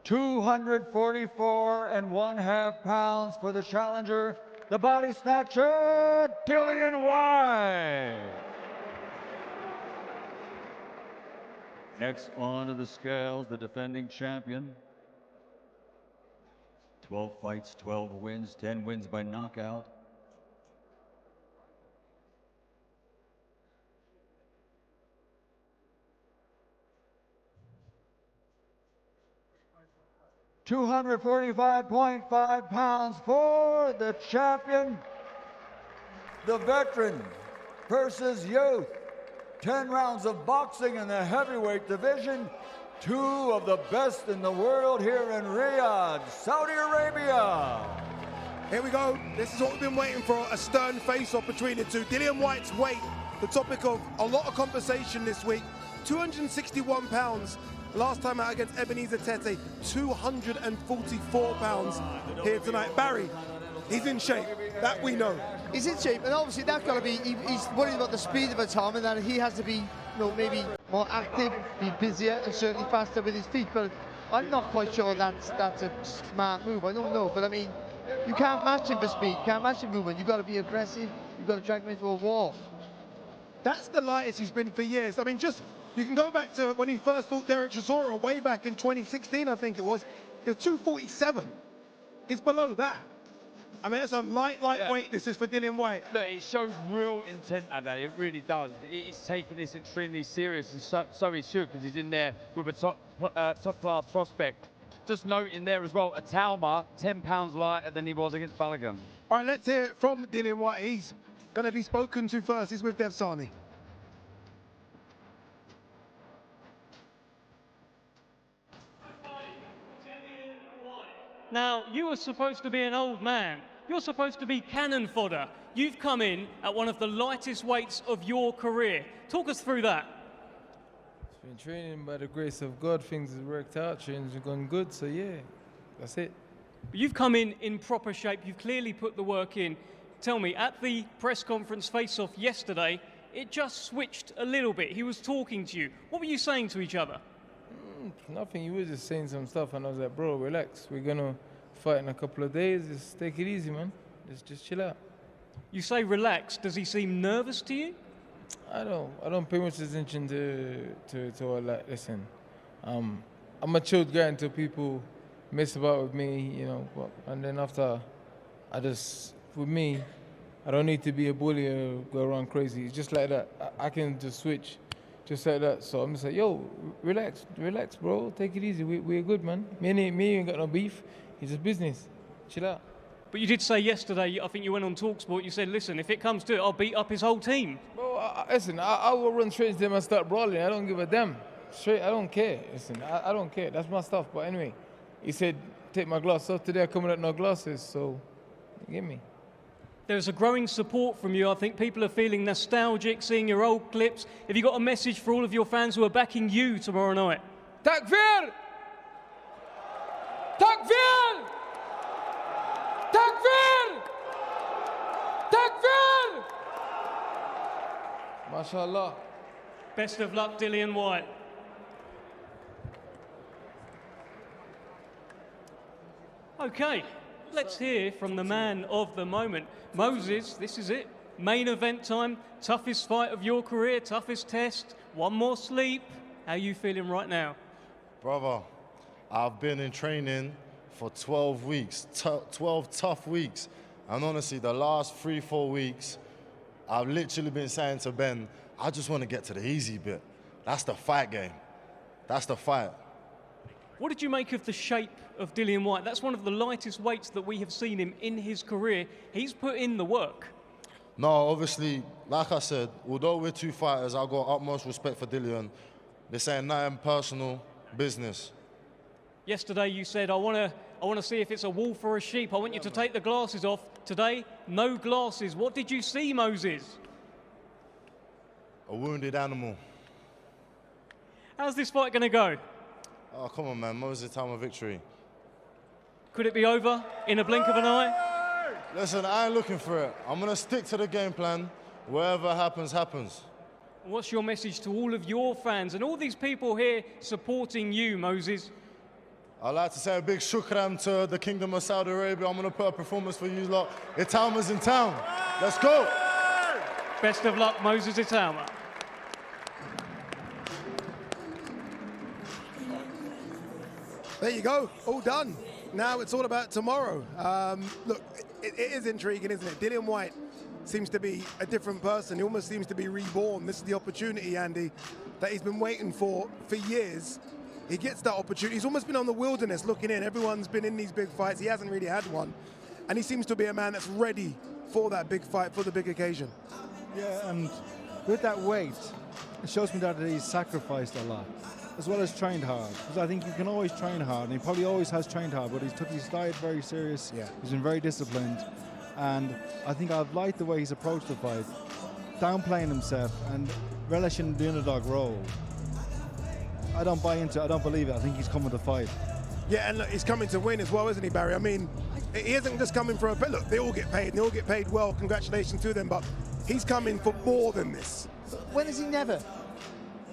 244.5 pounds for the challenger, the body snatcher, Dillian Whyte. Next onto the scales, the defending champion. 12 fights, 12 wins, 10 wins by knockout. £245.5 for the champion, the veteran versus youth. 10 rounds of boxing in the heavyweight division. 2 of the best in the world here in Riyadh, Saudi Arabia. Here we go. This is what we've been waiting for, a stern face-off between the two. Dillian Whyte's weight, the topic of a lot of conversation this week. 261 pounds. Last time out against Ebenezer Tete, 244 pounds here tonight. Barry, he's in shape, that we know. He's in shape, and obviously that's got to be, he's worried about the speed of Itauma, and that he has to be, maybe more active, be busier, and certainly faster with his feet, but I'm not quite sure that's a smart move. I don't know, but I mean, you can't match him for speed, you can't match him movement. You've got to be aggressive, you've got to drag him into a wall. That's the lightest he's been for years. I mean, you can go back to when he first fought Derek Chisora way back in 2016, I think it was. It was 247. It's below that. I mean, it's a lightweight. This is for Dillian Whyte. Look, it shows real intent at that. It really does. He's taking this extremely serious, and so he should, because he's in there with a top-class prospect. Just noting there as well, Itauma, 10 pounds lighter than he was against Balogun. All right, let's hear it from Dillian Whyte. He's going to be spoken to first. He's with Dev Sani. Now, you were supposed to be an old man. You're supposed to be cannon fodder. You've come in at one of the lightest weights of your career. Talk us through that. It's been training by the grace of God. Things have worked out. Training's gone good. So, yeah, that's it. But you've come in proper shape. You've clearly put the work in. Tell me, at the press conference face-off yesterday, it just switched a little bit. He was talking to you. What were you saying to each other? Nothing. He was just saying some stuff, and I was like, bro, relax. We're going to fight in a couple of days. Just take it easy, man. Just chill out. You say relax. Does he seem nervous to you? I don't pay much attention to all that. Listen, I'm a chilled guy until people mess about with me, and then after, with me, I don't need to be a bully or go around crazy. It's just like that. I can just switch. Just like that. So I'm just like, yo, relax, bro. Take it easy. We're good, man. Me ain't got no beef. It's just business. Chill out. But you did say yesterday, I think you went on TalkSport, you said, listen, if it comes to it, I'll beat up his whole team. Bro, listen, I will run straight to them and start brawling. I don't give a damn. Straight, I don't care. Listen, I don't care. That's my stuff. But anyway, he said, take my glasses off. Today I come without no glasses, so you get me. There's a growing support from you. I think people are feeling nostalgic, seeing your old clips. Have you got a message for all of your fans who are backing you tomorrow night? Takbir! Takbir! Takbir! Takbir! MashaAllah. Best of luck, Dillian Whyte. Okay, let's hear from the man of the moment. Moses, this is it. Main event time, toughest fight of your career, toughest test, one more sleep. How are you feeling right now? Brother, I've been in training for 12 weeks, 12 tough weeks. And honestly, the last 3-4 weeks, I've literally been saying to Ben, I just want to get to the easy bit. That's the fight game. That's the fight. What did you make of the shape of Dillian Whyte? That's one of the lightest weights that we have seen him in his career. He's put in the work. No, obviously, like I said, although we're two fighters, I've got utmost respect for Dillian. They're saying nothing personal, business. Yesterday you said, I want to see if it's a wolf or a sheep. I want you to take the glasses off. Today, no glasses. What did you see, Moses? A wounded animal. How's this fight going to go? Oh, come on, man. Moses Itauma victory. Could it be over in a blink of an eye? Listen, I ain't looking for it. I'm going to stick to the game plan. Whatever happens, happens. What's your message to all of your fans and all these people here supporting you, Moses? I'd like to say a big shukran to the Kingdom of Saudi Arabia. I'm going to put a performance for you lot. Itauma's in town. Let's go. Best of luck, Moses Itauma. There you go, all done. Now it's all about tomorrow. Look, it is intriguing, isn't it? Dillian Whyte seems to be a different person. He almost seems to be reborn. This is the opportunity, Andy, that he's been waiting for years. He gets that opportunity. He's almost been on the wilderness looking in. Everyone's been in these big fights. He hasn't really had one. And he seems to be a man that's ready for that big fight, for the big occasion. Yeah, and with that weight, it shows me that he's sacrificed a lot, as well as trained hard. Because I think you can always train hard, and he probably always has trained hard, but he's took his diet very serious. Yeah. He's been very disciplined, and I think I've liked the way he's approached the fight, downplaying himself and relishing the underdog role. I don't buy into it. I don't believe it. I think he's coming to fight. Yeah, and look, he's coming to win as well, isn't he, Barry? I mean, he isn't just coming for a bet. Look, they all get paid, and they all get paid well. Congratulations to them, but he's coming for more than this. When has he never?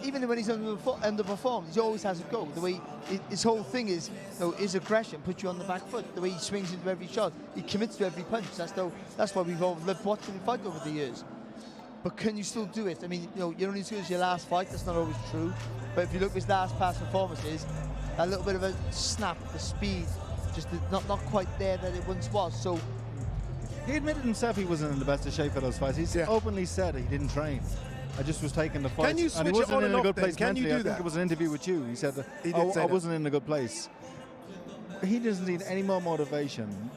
Even when he's underperformed, he always has a go. The way his whole thing is, his aggression puts you on the back foot. The way he swings into every shot, he commits to every punch. That's why we've all lived watching him fight over the years. But can you still do it? I mean, you're only as good as your last fight. That's not always true. But if you look at his last past performances, that little bit of a snap, the speed, just not quite there that it once was. So he admitted himself he wasn't in the best of shape for those fights. He's openly said he didn't train. I just was taking the fight. Can you switch and he wasn't it on in and a off good then? place Can you mentally. do I think that? it was an interview with you. He said, He did say I that. wasn't in a good place. He doesn't need any more motivation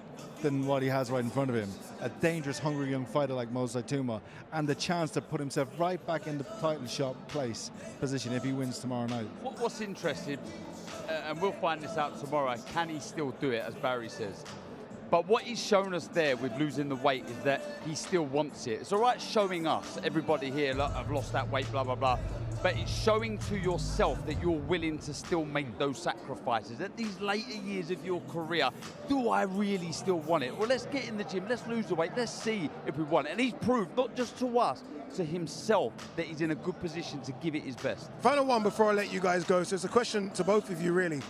than what he has right in front of him. A dangerous, hungry young fighter like Moses Itauma, and the chance to put himself right back in the title shot position if he wins tomorrow night. What's interesting, and we'll find this out tomorrow, can he still do it, as Barry says? But what he's shown us there with losing the weight is that he still wants it. It's all right showing us, everybody here, look, I've lost that weight, blah, blah, blah. But it's showing to yourself that you're willing to still make those sacrifices. At these later years of your career, do I really still want it? Well, let's get in the gym, let's lose the weight, let's see if we want it. And he's proved, not just to us, to himself, that he's in a good position to give it his best. Final one before I let you guys go. So it's a question to both of you, really.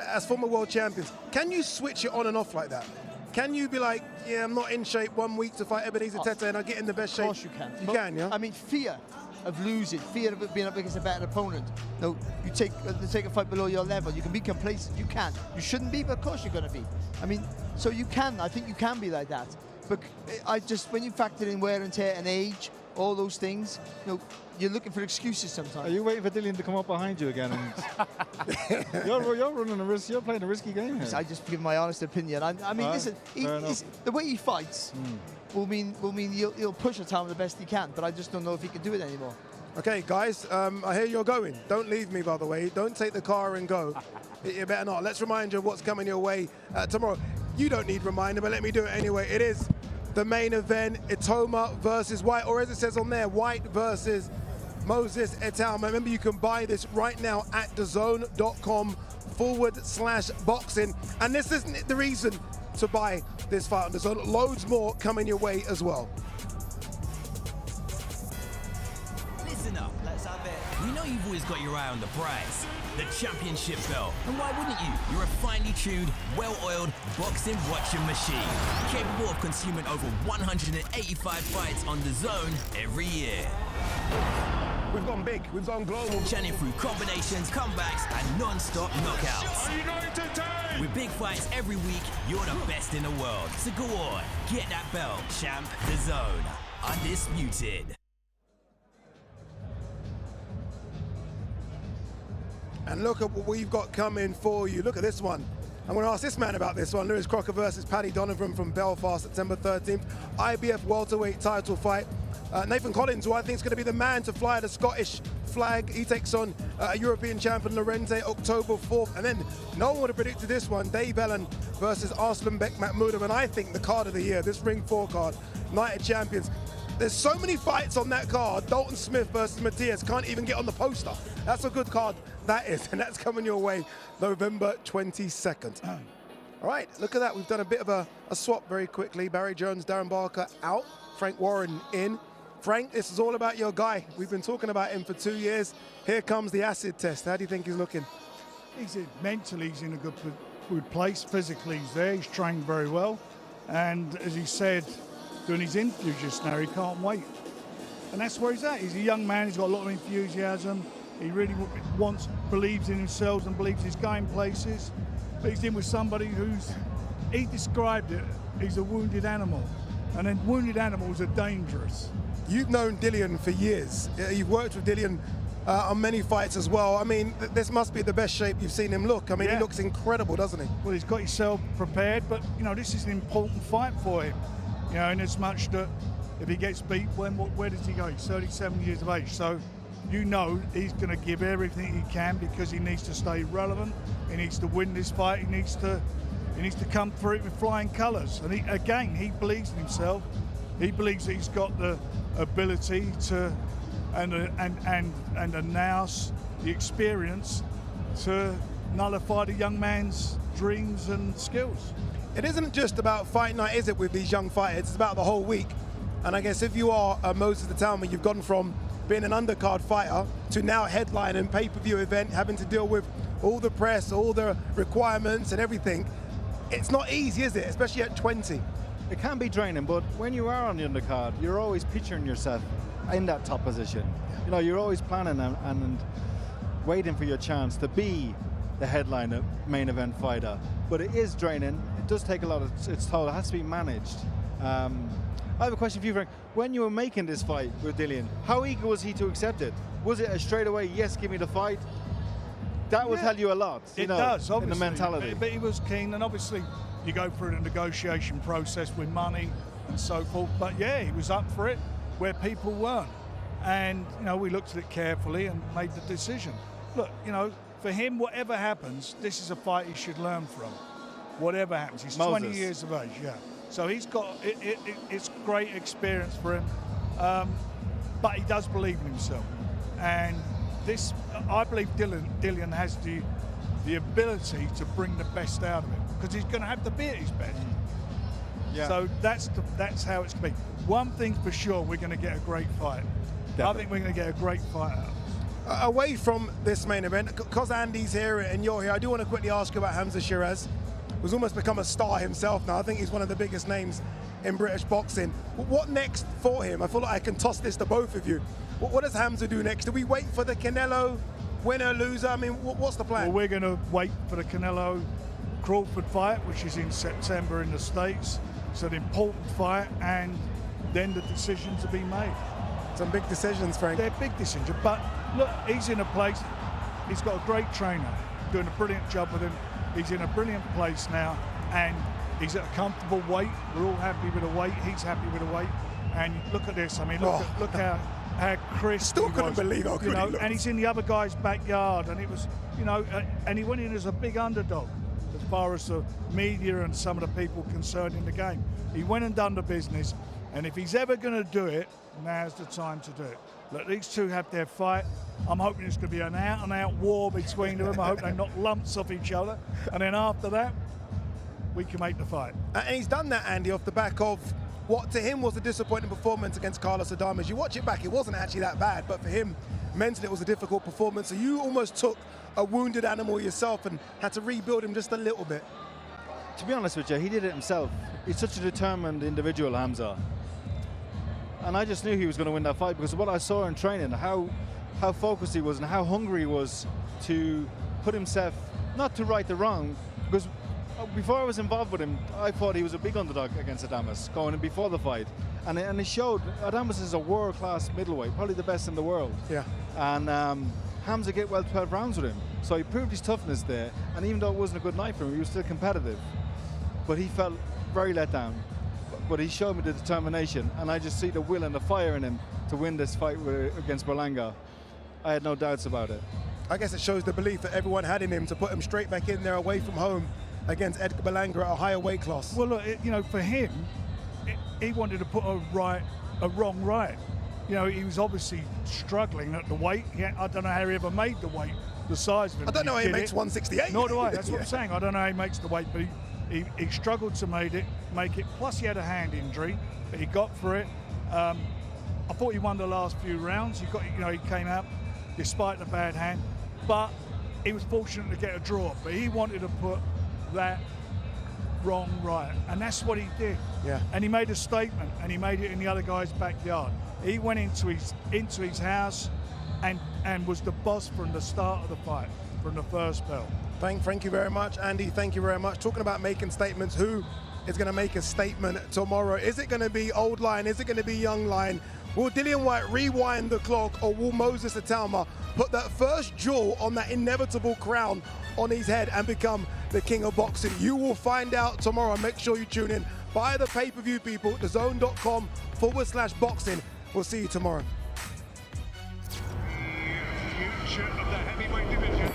As former world champions, can you switch it on and off like that? Can you be like, yeah, I'm not in shape 1 week to fight Ebenezer Tete and I get in the best shape? Of course you can. You can, yeah? I mean, fear of losing, fear of it being up against a better opponent. No, you take a fight below your level. You can be complacent. You can. You shouldn't be, but of course you're going to be. I mean, so you can. I think you can be like that. But when you factor in wear and tear and age, all those things, you're looking for excuses sometimes. Are you waiting for Dillian to come up behind you again? And you're running a risk. You're playing a risky game here. I just give my honest opinion. I mean, listen, the way he fights will mean he'll push Itauma the best he can, but I just don't know if he can do it anymore. Okay, guys, I hear you're going. Don't leave me, by the way. Don't take the car and go. You better not. Let's remind you of what's coming your way tomorrow. You don't need reminder, but let me do it anyway. It is the main event, Itauma versus Whyte, or as it says on there, Whyte versus Moses Itauma. Remember, you can buy this right now at DAZN.com/boxing. And this isn't the reason to buy this fight on DAZN. Loads more coming your way as well. Listen up, let's have it. We know you've always got your eye on the prize, the championship belt. And why wouldn't you? You're a finely tuned, well-oiled boxing watching machine, capable of consuming over 185 fights on DAZN every year. We've gone big, we've gone global. Churning through combinations, comebacks, and non-stop knockouts. With big fights every week, you're the best in the world. So go on, get that belt, champ. DAZN, undisputed. And look at what we've got coming for you. Look at this one. I'm going to ask this man about this one. Lewis Crocker versus Paddy Donovan from Belfast, September 13th. IBF welterweight title fight. Nathan Collins, who I think is going to be the man to fly the Scottish flag. He takes on European champion Lorente, October 4th. And then no one would have predicted this one. Dave Ellen versus Arslanbek Mahmoudov. And I think the card of the year, this Ring 4 card, Night of Champions. There's so many fights on that card. Dalton Smith versus Matthias can't even get on the poster. That's a good card, that is. And that's coming your way November 22nd. All right, look at that. We've done a bit of a swap very quickly. Barry Jones, Darren Barker out. Frank Warren in. Frank, this is all about your guy. We've been talking about him for 2 years. Here comes the acid test. How do you think he's looking? Mentally, he's in a good place. Physically, he's there. He's trained very well. And as he said during his interview just now, he can't wait. And that's where he's at. He's a young man. He's got a lot of enthusiasm. He really believes in himself and believes he's going places. But he's in with somebody he described it, he's a wounded animal. And then wounded animals are dangerous. You've known Dillian for years. You've worked with Dillian on many fights as well. I mean, this must be the best shape you've seen him look. I mean, he looks incredible, doesn't he? Well, he's got himself prepared, but, this is an important fight for him. In as much that if he gets beat, where does he go? He's 37 years of age. So, he's going to give everything he can because he needs to stay relevant. He needs to win this fight. He needs to come through it with flying colours. And he believes in himself. He believes that he's got the ability to, and the nous, the experience to nullify the young man's dreams and skills. It isn't just about fight night, is it, with these young fighters? It's about the whole week. And I guess if you are Moses Itauma, you've gone from being an undercard fighter to now headline and pay-per-view event, having to deal with all the press, all the requirements and everything. It's not easy, is it? Especially at 20. It can be draining, but when you are on the undercard, you're always picturing yourself in that top position. You're always planning and waiting for your chance to be the headliner main event fighter. But it is draining. It does take a lot of its toll. It has to be managed. I have a question for you, Frank. When you were making this fight with Dillian, how eager was he to accept it? Was it a straight away, yes, give me the fight? That will tell you a lot. It does, obviously. In the mentality. But he was keen, and obviously you go through the negotiation process with money and so forth. But yeah, he was up for it where people weren't. And, we looked at it carefully and made the decision. Look, for him, whatever happens, this is a fight he should learn from. Whatever happens. He's Moses. 20 years of age, yeah. So he's got, it's great experience for him. But he does believe in himself. And this, I believe Dillian has the ability to bring the best out of him because he's going to have to be at his best. Yeah. So that's how it's going to be. One thing for sure, we're going to get a great fight. Definitely. I think we're going to get a great fight out of this. Away from this main event, because Andy's here and you're here, I do want to quickly ask you about Hamza Shiraz, who's almost become a star himself now. I think he's one of the biggest names in British boxing. What next for him? I feel like I can toss this to both of you. What does Hamza do next? Do we wait for the Canelo winner, loser? I mean, what's the plan? Well, we're going to wait for the Canelo-Crawford fight, which is in September in the States. It's an important fight, and then the decisions will be made. Some big decisions, Frank. They're big decisions, but look, he's in a place, he's got a great trainer, doing a brilliant job with him. He's in a brilliant place now, and he's at a comfortable weight. We're all happy with the weight. He's happy with the weight. And look at this. I mean, look how how crisp Still he couldn't was, believe how good he looked. and he's in the other guy's backyard, and it was, and he went in as a big underdog as far as the media and some of the people concerned in the game. He went and done the business, and if he's ever going to do it, now's the time to do it. Let these two have their fight. I'm hoping it's going to be an out-and-out war between them. I hope they knock lumps off each other, and then after that, we can make the fight. And he's done that, Andy, off the back of what to him was a disappointing performance against Carlos Adames. You watch it back, it wasn't actually that bad, but for him, mentally it was a difficult performance. So you almost took a wounded animal yourself and had to rebuild him just a little bit. To be honest with you, he did it himself. He's such a determined individual, Hamza. And I just knew he was going to win that fight because of what I saw in training, how focused he was and how hungry he was to put himself, not to right the wrong, because before I was involved with him, I thought he was a big underdog against Adames going in before the fight. And it showed. Adames is a world-class middleweight, probably the best in the world. Yeah. And Hamza get 12 rounds with him. So he proved his toughness there. And even though it wasn't a good night for him, he was still competitive. But he felt very let down. But he showed me the determination. And I just see the will and the fire in him to win this fight against Berlanga. I had no doubts about it. I guess it shows the belief that everyone had in him to put him straight back in there away from home against Edgar Berlanga at a higher weight class. Well, look, for him, he wanted to put a wrong right. He was obviously struggling at the weight. I don't know how he ever made the weight, the size of him. I don't know how he makes 168. Nor do I. That's what I'm saying. I don't know how he makes the weight, but he struggled to make it. Plus, he had a hand injury, but he got through it. I thought he won the last few rounds. He came out despite the bad hand, but he was fortunate to get a draw. But he wanted to put that wrong right, and that's what he did. Yeah. And he made a statement, and he made it in the other guy's backyard. He went into his house and was the boss from the start of the fight, from the first bell. Thank you very much, Andy. Thank you very much. Talking about making statements, who is going to make a statement tomorrow? Is it going to be old line? Is it going to be young line? Will Dillian Whyte rewind the clock, or will Moses Itauma put that first jewel on that inevitable crown on his head and become the king of boxing? You will find out tomorrow. Make sure you tune in. Buy the pay-per-view, people. DAZN.com/boxing. We'll see you tomorrow. Future of the heavyweight division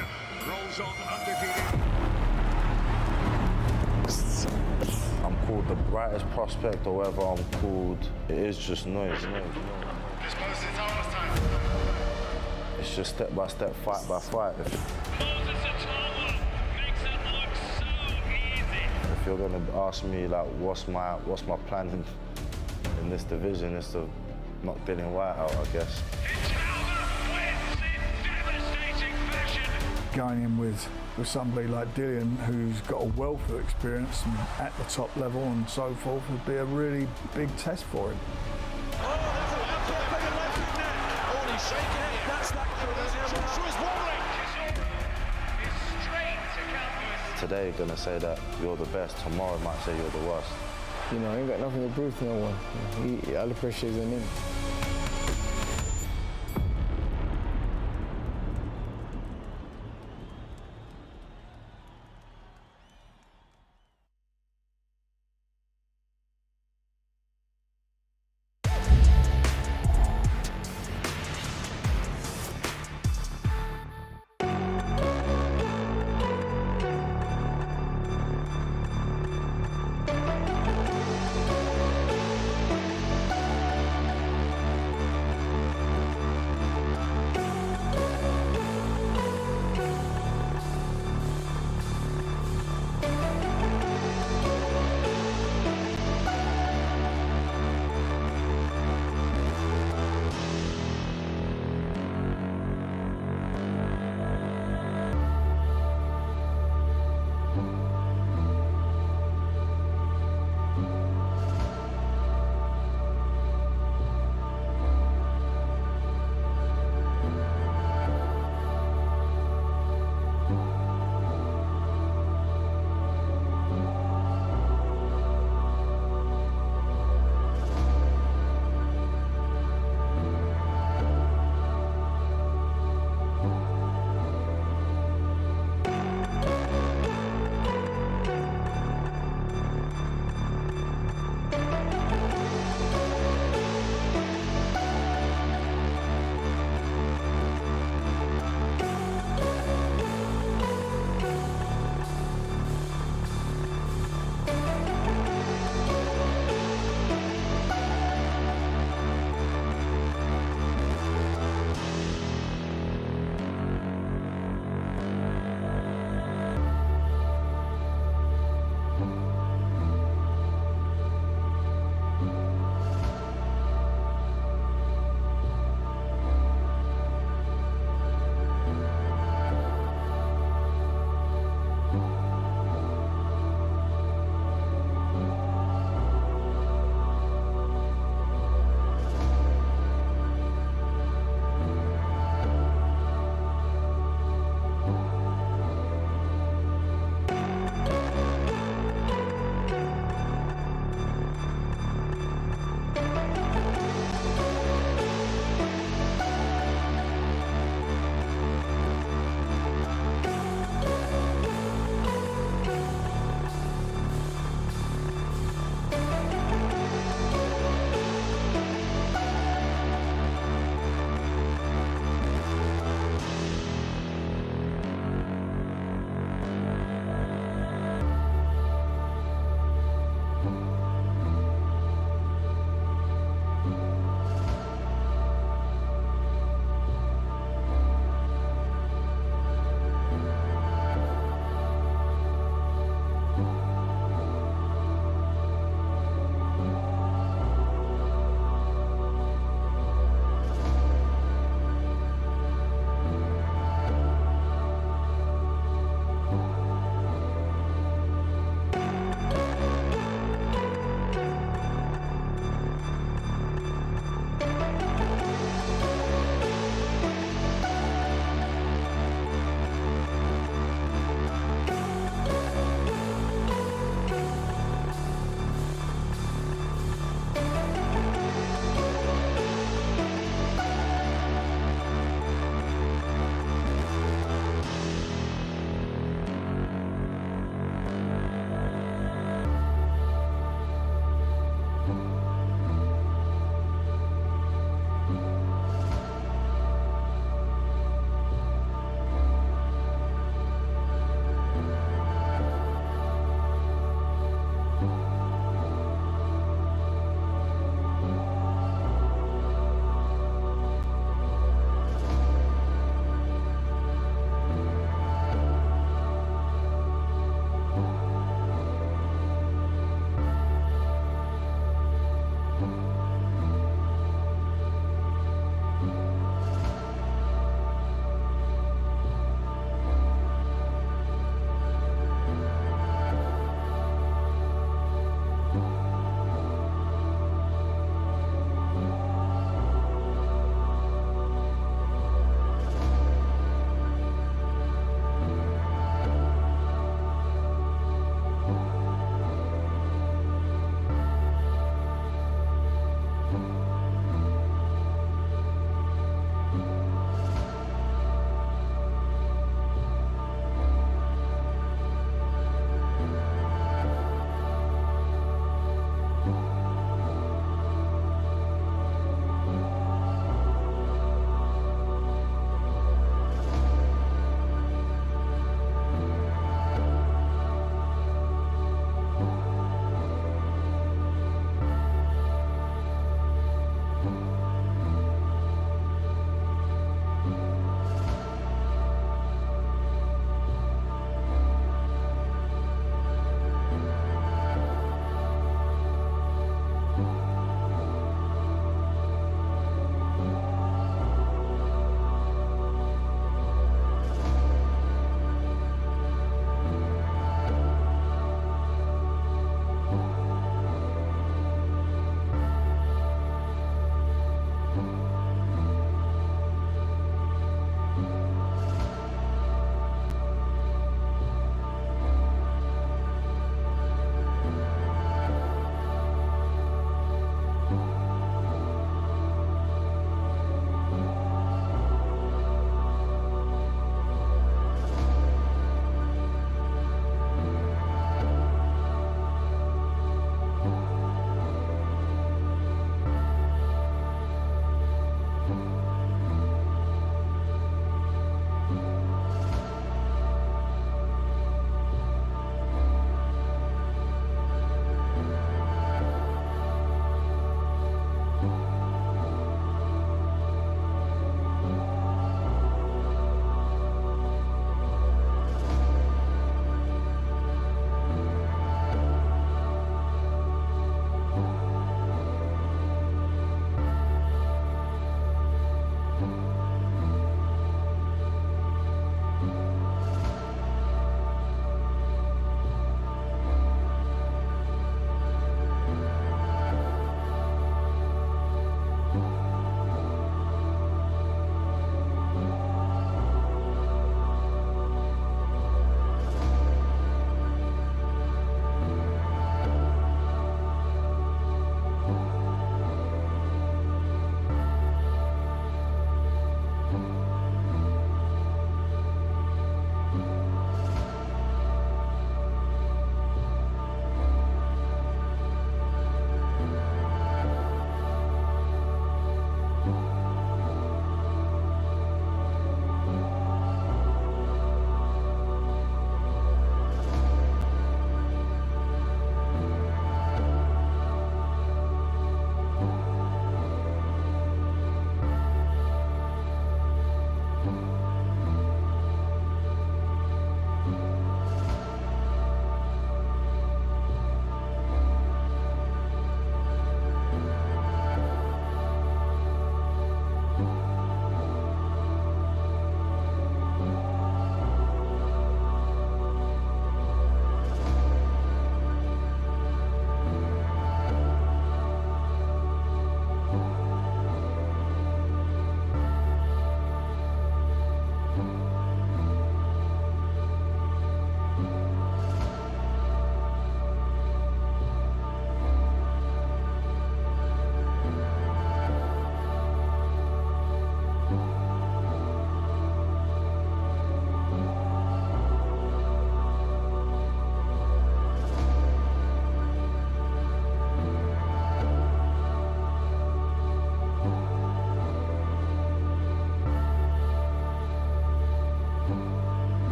rolls on undefeated. I'm called the brightest prospect, or whatever I'm called. It is just noise. It's Moses Itauma's time. It's just step by step, fight by fight. Moses Itauma makes it look so easy. If you're gonna ask me like what's my plan in this division, is to knock Dillian Whyte out, I guess. Going in with somebody like Dillian, who's got a wealth of experience and at the top level and so forth, would be a really big test for him. Today you're gonna say that you're the best, tomorrow might say you're the worst. I ain't got nothing to prove to no one. All the pressure is on him.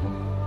Thank you.